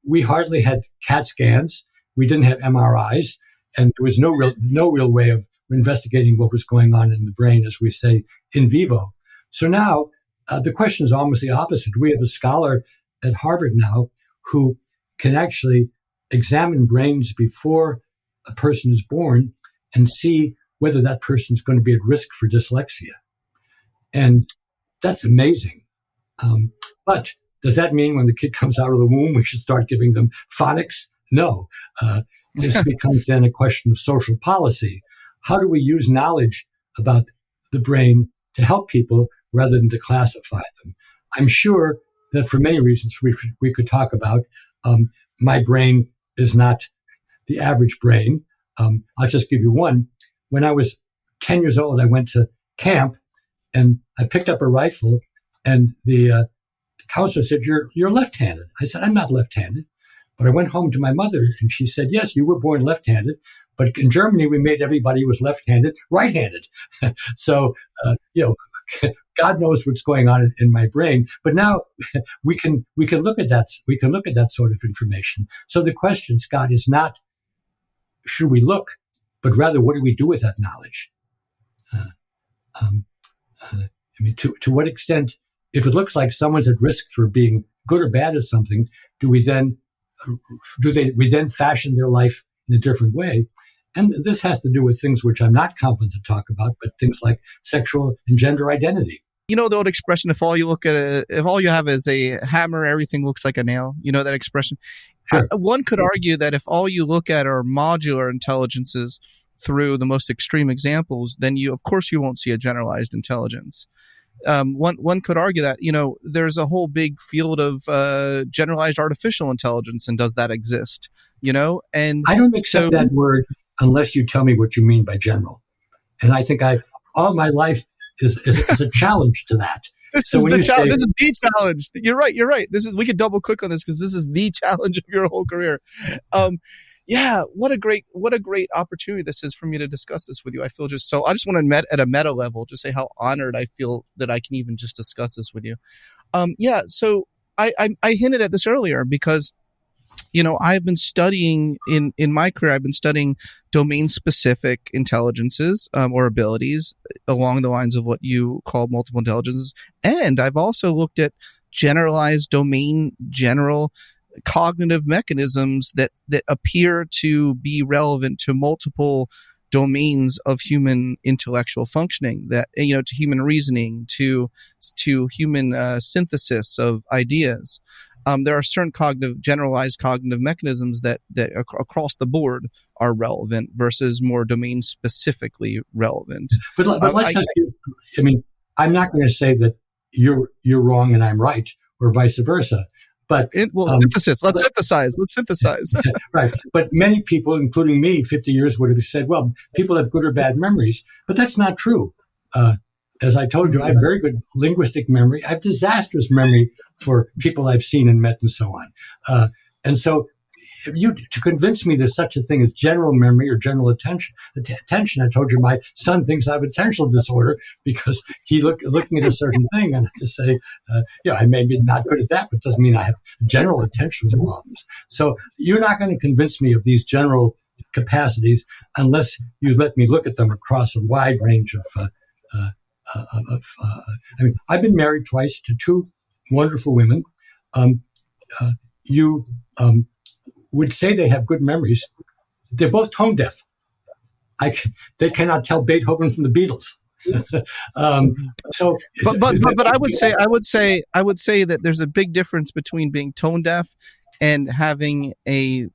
we hardly had CAT scans. We didn't have MRIs, and there was no real way of investigating what was going on in the brain, as we say, in vivo. So now the question is almost the opposite. We have a scholar at Harvard now who can actually examine brains before a person is born and see whether that person is going to be at risk for dyslexia. And that's amazing. But does that mean when the kid comes out of the womb, we should start giving them phonics? No. This becomes then a question of social policy. How do we use knowledge about the brain to help people rather than to classify them? I'm sure that for many reasons we could talk about, my brain is not the average brain. I'll just give you one. When I was 10 years old, I went to camp and I picked up a rifle, and the counselor said, you're left-handed. I said, I'm not left-handed. But I went home to my mother, and she said, yes, you were born left-handed, but in Germany, we made everybody who was left-handed right-handed. So, God knows what's going on in my brain. But now we can look at that. We can look at that sort of information. So the question, Scott, is not should we look, but rather what do we do with that knowledge? To what extent, if it looks like someone's at risk for being good or bad at something, we then fashion their life in a different way? And this has to do with things which I'm not competent to talk about, but things like sexual and gender identity. You know the old expression, if all you have is a hammer, everything looks like a nail. You know that expression? Sure. One could argue that if all you look at are modular intelligences through the most extreme examples, then you won't see a generalized intelligence. One could argue that, there's a whole big field of generalized artificial intelligence, and does that exist? And I don't accept that word unless you tell me what you mean by general. And I think all my life is a challenge to that. This is the challenge. You're right. We could double click on this because this is the challenge of your whole career. Yeah, what a great opportunity this is for me to discuss this with you. I feel I just want to at a meta level, just say how honored I feel that I can even just discuss this with you. So I hinted at this earlier because I've been studying in my career, I've been studying domain-specific intelligences or abilities along the lines of what you call multiple intelligences. And I've also looked at generalized general cognitive mechanisms that appear to be relevant to multiple domains of human intellectual functioning, that, to human reasoning, to human synthesis of ideas. There are certain generalized cognitive mechanisms that across the board are relevant versus more domain specifically relevant. But let's just, I'm not going to say that you're wrong and I'm right, or vice versa. But synthesis. Let's synthesize. Right. But many people, including me, 50 years would have said, well, people have good or bad memories. But that's not true. As I told you, I have very good linguistic memory. I have disastrous memory for people I've seen and met and so on. And so to convince me there's such a thing as general memory or general attention, I told you my son thinks I have attentional disorder because he looking at a certain thing, and I just say, I may be not good at that, but doesn't mean I have general attention problems. So you're not going to convince me of these general capacities unless you let me look at them across a wide range of I've been married twice to two wonderful women. You would say they have good memories. They're both tone deaf. They cannot tell Beethoven from the Beatles. But I would say that there's a big difference between being tone deaf and having a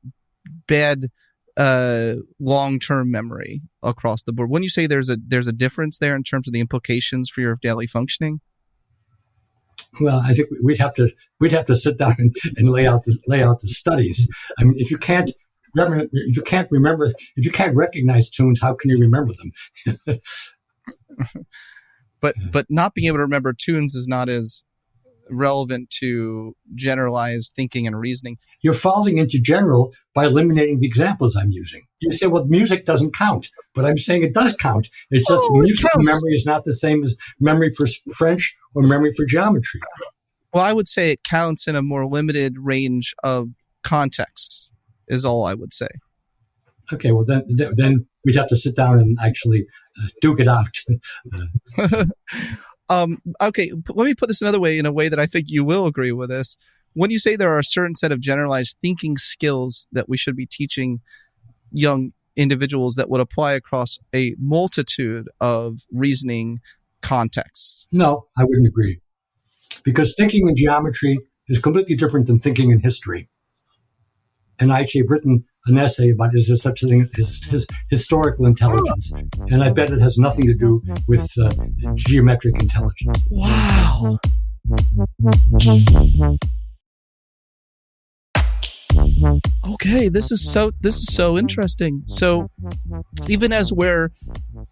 bad long-term memory across the board. When you say there's a difference there in terms of the implications for your daily functioning? Well, I think we'd have to sit down and lay out the studies. I mean, if you can't recognize tunes, how can you remember them? But not being able to remember tunes is not as relevant to generalized thinking and reasoning. You're falling into general by eliminating the examples I'm using. You say, well, music doesn't count, but I'm saying it does count. It's just music memory is not the same as memory for French or memory for geometry. Well, I would say it counts in a more limited range of contexts, is all I would say. Okay, well, then we'd have to sit down and actually duke it out. Okay, let me put this another way, in a way that I think you will agree with this. When you say there are a certain set of generalized thinking skills that we should be teaching young individuals that would apply across a multitude of reasoning contexts. No, I wouldn't agree. Because thinking in geometry is completely different than thinking in history. And I actually have written an essay about, is there such a thing as historical intelligence? And I bet it has nothing to do with geometric intelligence. Wow. Okay, this is so interesting. So even as we're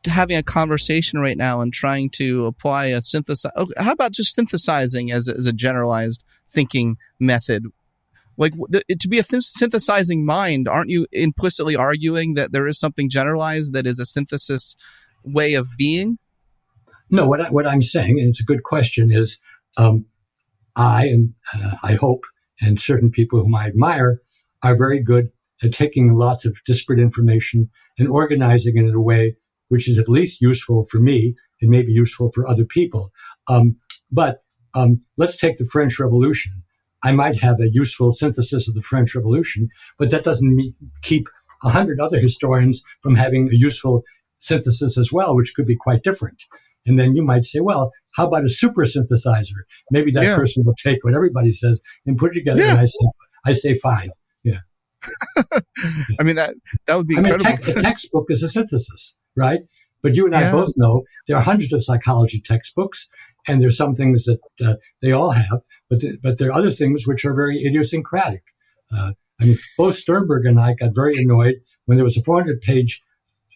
having a conversation right now and trying to apply a synthesize, how about just synthesizing as a generalized thinking method? Like, to be a synthesizing mind, aren't you implicitly arguing that there is something generalized that is a synthesis way of being? No, what I'm saying, and it's a good question, is I hope, and certain people whom I admire, are very good at taking lots of disparate information and organizing it in a way which is at least useful for me and maybe useful for other people. But let's take the French Revolution. I might have a useful synthesis of the French Revolution, but that doesn't keep 100 other historians from having a useful synthesis as well, which could be quite different. And then you might say, well, how about a super synthesizer? Maybe that person will take what everybody says and put it together. And I say fine. Yeah. I mean, that would be incredible. A textbook is a synthesis, right? But you and I both know there are hundreds of psychology textbooks, and there's some things that they all have, but there are other things which are very idiosyncratic. I mean, both Sternberg and I got very annoyed when there was a 400-page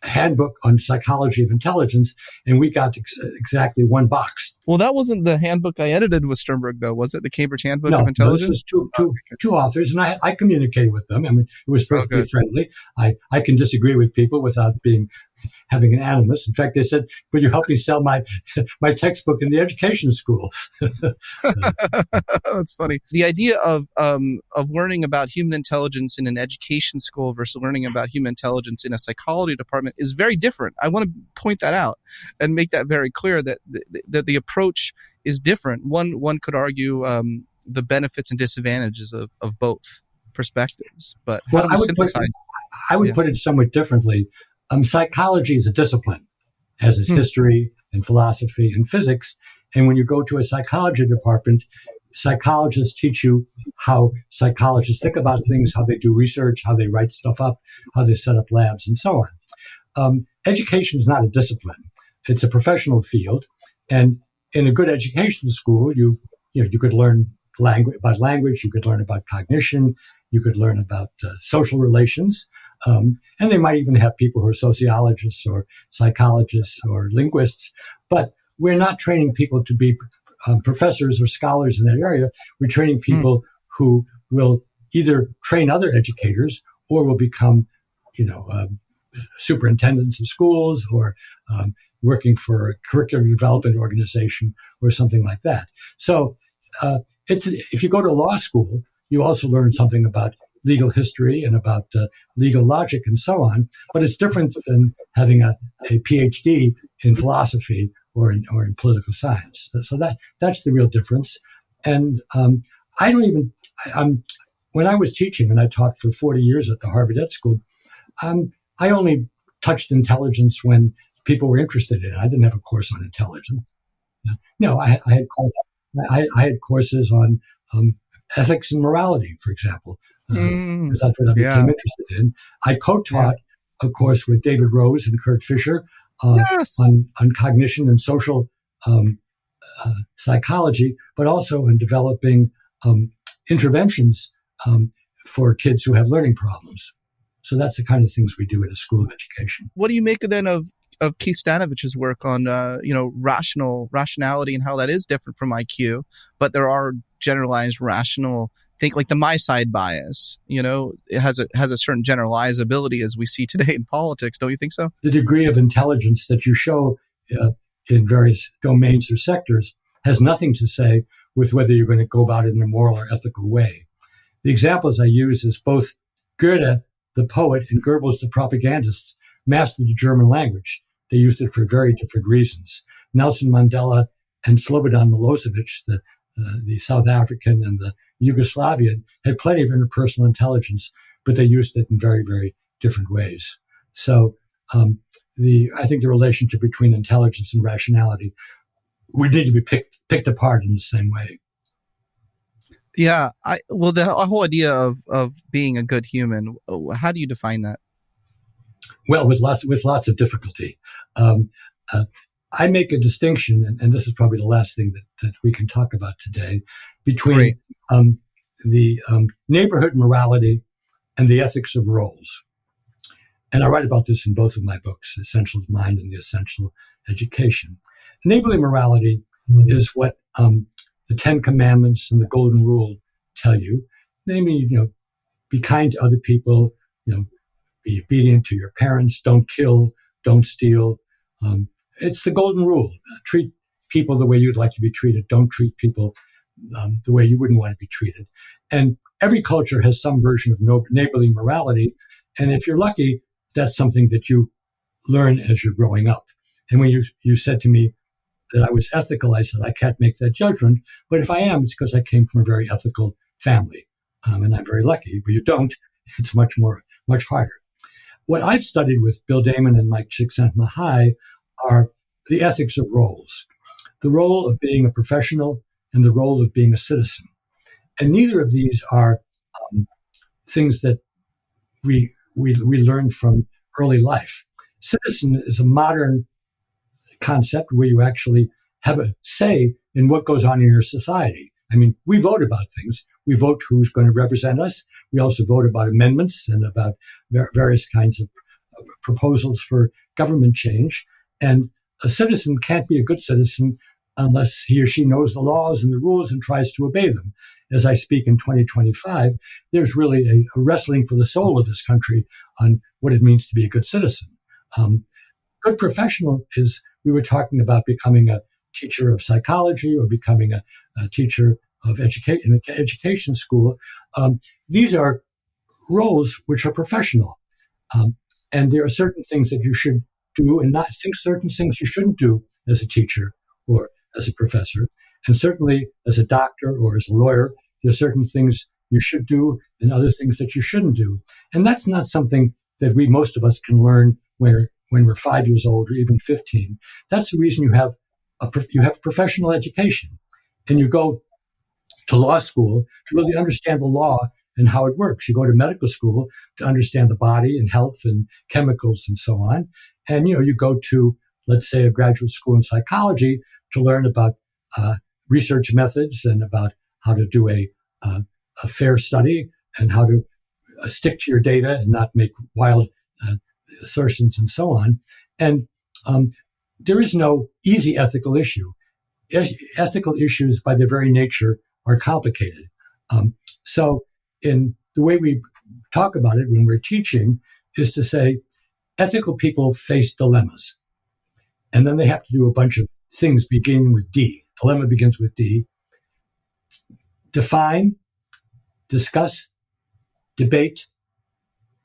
handbook on psychology of intelligence, and we got exactly one box. Well, that wasn't the handbook I edited with Sternberg, though, was it? The Cambridge Handbook of Intelligence? No, this was two authors, and I communicated with them. I mean, it was perfectly friendly. I can disagree with people without being having an animus. In fact, they said, "Will you help me sell my textbook in the education school?" That's funny. The idea of learning about human intelligence in an education school versus learning about human intelligence in a psychology department is very different. I want to point that out and make that very clear that the approach is different. One could argue the benefits and disadvantages of both perspectives, but how do we synthesize? I would put it somewhat differently. Psychology is a discipline, as is history and philosophy and physics. And when you go to a psychology department, psychologists teach you how psychologists think about things, how they do research, how they write stuff up, how they set up labs, and so on. Education is not a discipline. It's a professional field. And in a good education school, you could learn about language, you could learn about cognition, you could learn about social relations. And they might even have people who are sociologists or psychologists or linguists. But we're not training people to be professors or scholars in that area. We're training people who will either train other educators or will become, superintendents of schools or working for a curriculum development organization or something like that. So if you go to law school, you also learn something about legal history and about legal logic and so on. But it's different than having a PhD in philosophy or in political science. So that's the real difference. And when I was teaching, and I taught for 40 years at the Harvard Ed School, I only touched intelligence when people were interested in it. I didn't have a course on intelligence. No, I had courses on ethics and morality, for example, because that's what I became interested in. I co-taught a course with David Rose and Kurt Fisher on cognition and social psychology, but also in developing interventions for kids who have learning problems. So that's the kind of things we do at a school of education. What do you make then of Keith Stanovich's work on rationality and how that is different from IQ, but there are generalized rational think like the my side bias, it has a certain generalizability as we see today in politics. Don't you think so? The degree of intelligence that you show in various domains or sectors has nothing to say with whether you're going to go about it in a moral or ethical way. The examples I use is both Goethe, the poet, and Goebbels, the propagandist, mastered the German language. They used it for very different reasons. Nelson Mandela and Slobodan Milosevic, the South African and the Yugoslavian, had plenty of interpersonal intelligence, but they used it in very, very different ways. So I think the relationship between intelligence and rationality would need to be picked apart in the same way. Yeah. The whole idea of being a good human, how do you define that? Well, with lots of difficulty. I make a distinction, and this is probably the last thing that we can talk about today, between the neighborhood morality and the ethics of roles. And I write about this in both of my books, Essential of Mind and The Essential Education. Neighborly morality is what the 10 Commandments and the Golden Rule tell you. Namely, be kind to other people, be obedient to your parents, don't kill, don't steal. It's the Golden Rule. Treat people the way you'd like to be treated. Don't treat people the way you wouldn't want to be treated. And every culture has some version of neighborly morality. And if you're lucky, that's something that you learn as you're growing up. And when you said to me that I was ethical, I said, I can't make that judgment. But if I am, it's because I came from a very ethical family. And I'm very lucky. But you don't, it's much harder. What I've studied with Bill Damon and Mike Csikszentmihalyi are the ethics of roles, the role of being a professional and the role of being a citizen. And neither of these are things that we learn from early life. Citizen is a modern concept where you actually have a say in what goes on in your society. I mean, we vote about things. We vote who's going to represent us. We also vote about amendments and about various kinds of proposals for government change. And a citizen can't be a good citizen unless he or she knows the laws and the rules and tries to obey them. As I speak in 2025, there's really a wrestling for the soul of this country on what it means to be a good citizen. good professional is, we were talking about becoming a teacher of psychology or becoming a teacher of education school. These are roles which are professional. And there are certain things that you should do and not certain things you shouldn't do as a teacher or as a professor. And certainly as a doctor or as a lawyer, there are certain things you should do and other things that you shouldn't do. And that's not something that most of us can learn when we're 5 years old or even 15. That's the reason you have professional education. And you go to law school to really understand the law and how it works. You go to medical school to understand the body and health and chemicals and so on. And, you go to, let's say, a graduate school in psychology to learn about research methods and about how to do a fair study and how to stick to your data and not make wild assertions and so on. And there is no easy ethical issue. Ethical issues, by their very nature, are complicated. So in the way we talk about it when we're teaching is to say ethical people face dilemmas. And then they have to do a bunch of things beginning with D. Dilemma begins with D. Define, discuss, debate,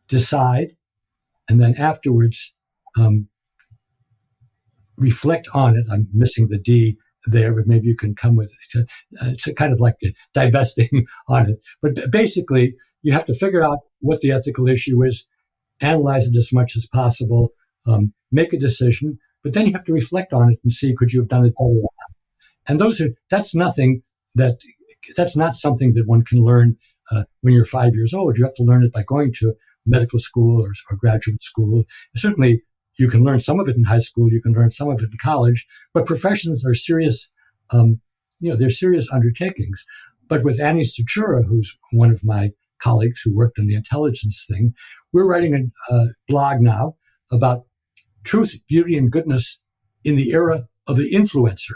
decide, and then afterwards reflect on it. I'm missing the D there, but maybe you can come with it's kind of like divesting on it. But basically, you have to figure out what the ethical issue is, analyze it as much as possible, make a decision, but then you have to reflect on it and see, could you have done it better or not? And that's not something that one can learn when you're 5 years old. You have to learn it by going to medical school or graduate school. Certainly, you can learn some of it in high school. You can learn some of it in college. But professions are serious. They're serious undertakings. But with Annie Stachura, who's one of my colleagues who worked on the intelligence thing, we're writing a blog now about truth, beauty, and goodness in the era of the influencer.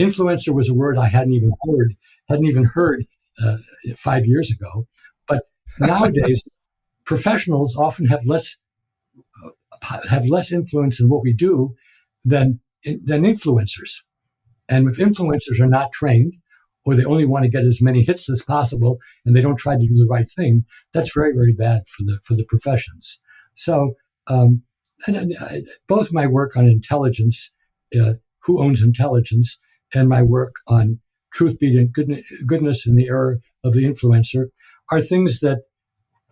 Influencer was a word I hadn't even heard 5 years ago. But nowadays, professionals often have less influence in what we do than influencers. And if influencers are not trained, or they only want to get as many hits as possible, and they don't try to do the right thing, that's very, very bad for the professions. So both my work on intelligence, who owns intelligence, and my work on truth, beauty, and goodness in the era of the influencer are things that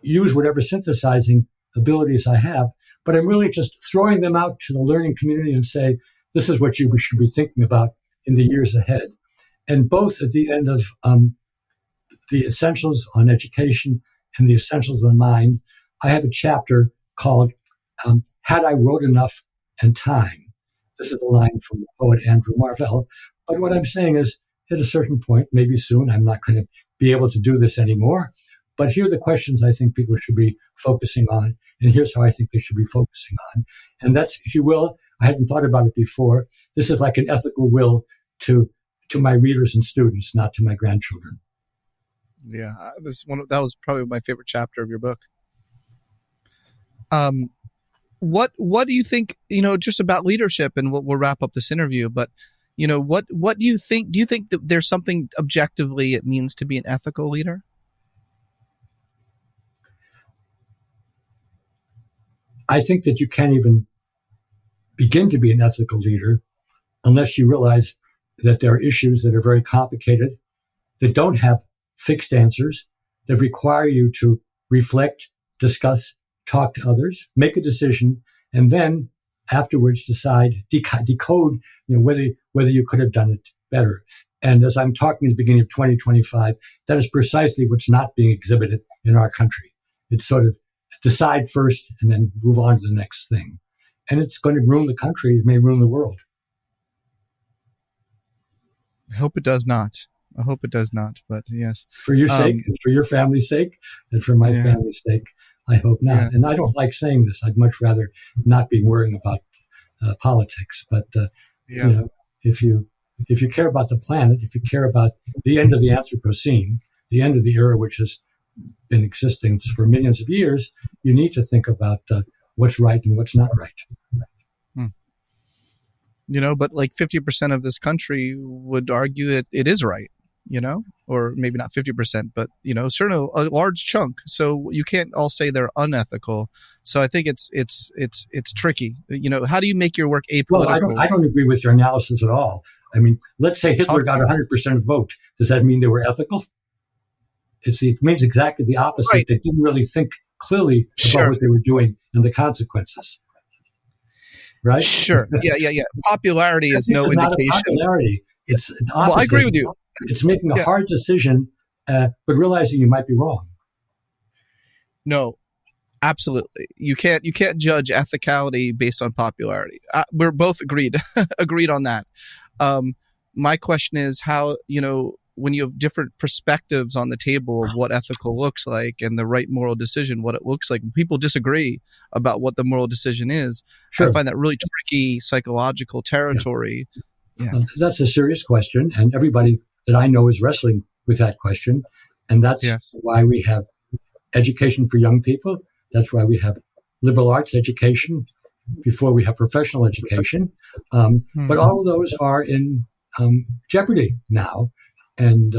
use whatever synthesizing abilities I have, but I'm really just throwing them out to the learning community and say, this is what you should be thinking about in the years ahead. And both at the end of the Essentials on Education and the Essentials on Mind, I have a chapter called Had I Wrote Enough and Time. This is a line from the poet Andrew Marvell. But what I'm saying is, at a certain point, maybe soon, I'm not going to be able to do this anymore. But here are the questions I think people should be focusing on, and here's how I think they should be focusing on. And that's, if you will, I hadn't thought about it before. This is like an ethical will to my readers and students, not to my grandchildren. Yeah, that was probably my favorite chapter of your book. What do you think? Just about leadership, and we'll wrap up this interview. But what do you think? Do you think that there's something objectively it means to be an ethical leader? I think that you can't even begin to be an ethical leader unless you realize that there are issues that are very complicated, that don't have fixed answers, that require you to reflect, discuss, talk to others, make a decision, and then afterwards decide, decode, whether you could have done it better. And as I'm talking at the beginning of 2025, that is precisely what's not being exhibited in our country. It's sort of decide first and then move on to the next thing. And it's going to ruin the country. It may ruin the world. I hope it does not. But yes. For your sake, and for your family's sake, and for my family's sake, I hope not. Yes. And I don't like saying this. I'd much rather not be worrying about politics. But, if you care about the planet, if you care about the end of the Anthropocene, the end of the era which has been existing for millions of years, you need to think about what's right and what's not right. But like 50% of this country would argue that it is right, or maybe not 50%, but, certainly a large chunk. So you can't all say they're unethical. So I think it's tricky. How do you make your work apolitical? Well, I don't agree with your analysis at all. I mean, let's say Hitler got 100% vote. Does that mean they were ethical? It means exactly the opposite. Right. They didn't really think clearly about what they were doing and the consequences. Right? Sure. Yeah. Popularity is no indication. Not popularity. It's an opposite. Well, I agree with you. It's making a hard decision, but realizing you might be wrong. No, absolutely. You can't judge ethicality based on popularity. We're both agreed on that. My question is how, when you have different perspectives on the table of what ethical looks like and the right moral decision, what it looks like, when people disagree about what the moral decision is, sure. I find that really tricky psychological territory. Yeah. That's a serious question, and everybody that I know is wrestling with that question, and that's why we have education for young people. That's why we have liberal arts education before we have professional education. But all of those are in jeopardy now. And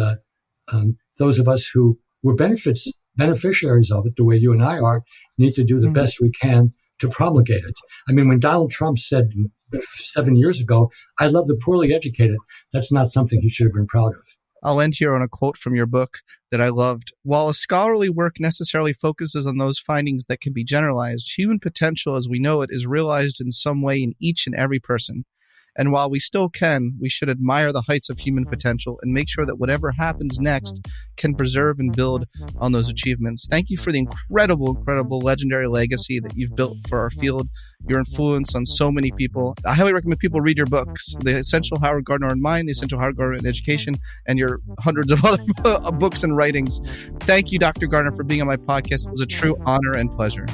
those of us who were beneficiaries of it, the way you and I are, need to do the best we can to promulgate it. I mean, when Donald Trump said 7 years ago, I love the poorly educated, that's not something he should have been proud of. I'll end here on a quote from your book that I loved. While a scholarly work necessarily focuses on those findings that can be generalized, human potential as we know it is realized in some way in each and every person. And while we still can, we should admire the heights of human potential and make sure that whatever happens next can preserve and build on those achievements. Thank you for the incredible, legendary legacy that you've built for our field, your influence on so many people. I highly recommend people read your books, The Essential Howard Gardner in Mind, The Essential Howard Gardner in Education, and your hundreds of other books and writings. Thank you, Dr. Gardner, for being on my podcast. It was a true honor and pleasure.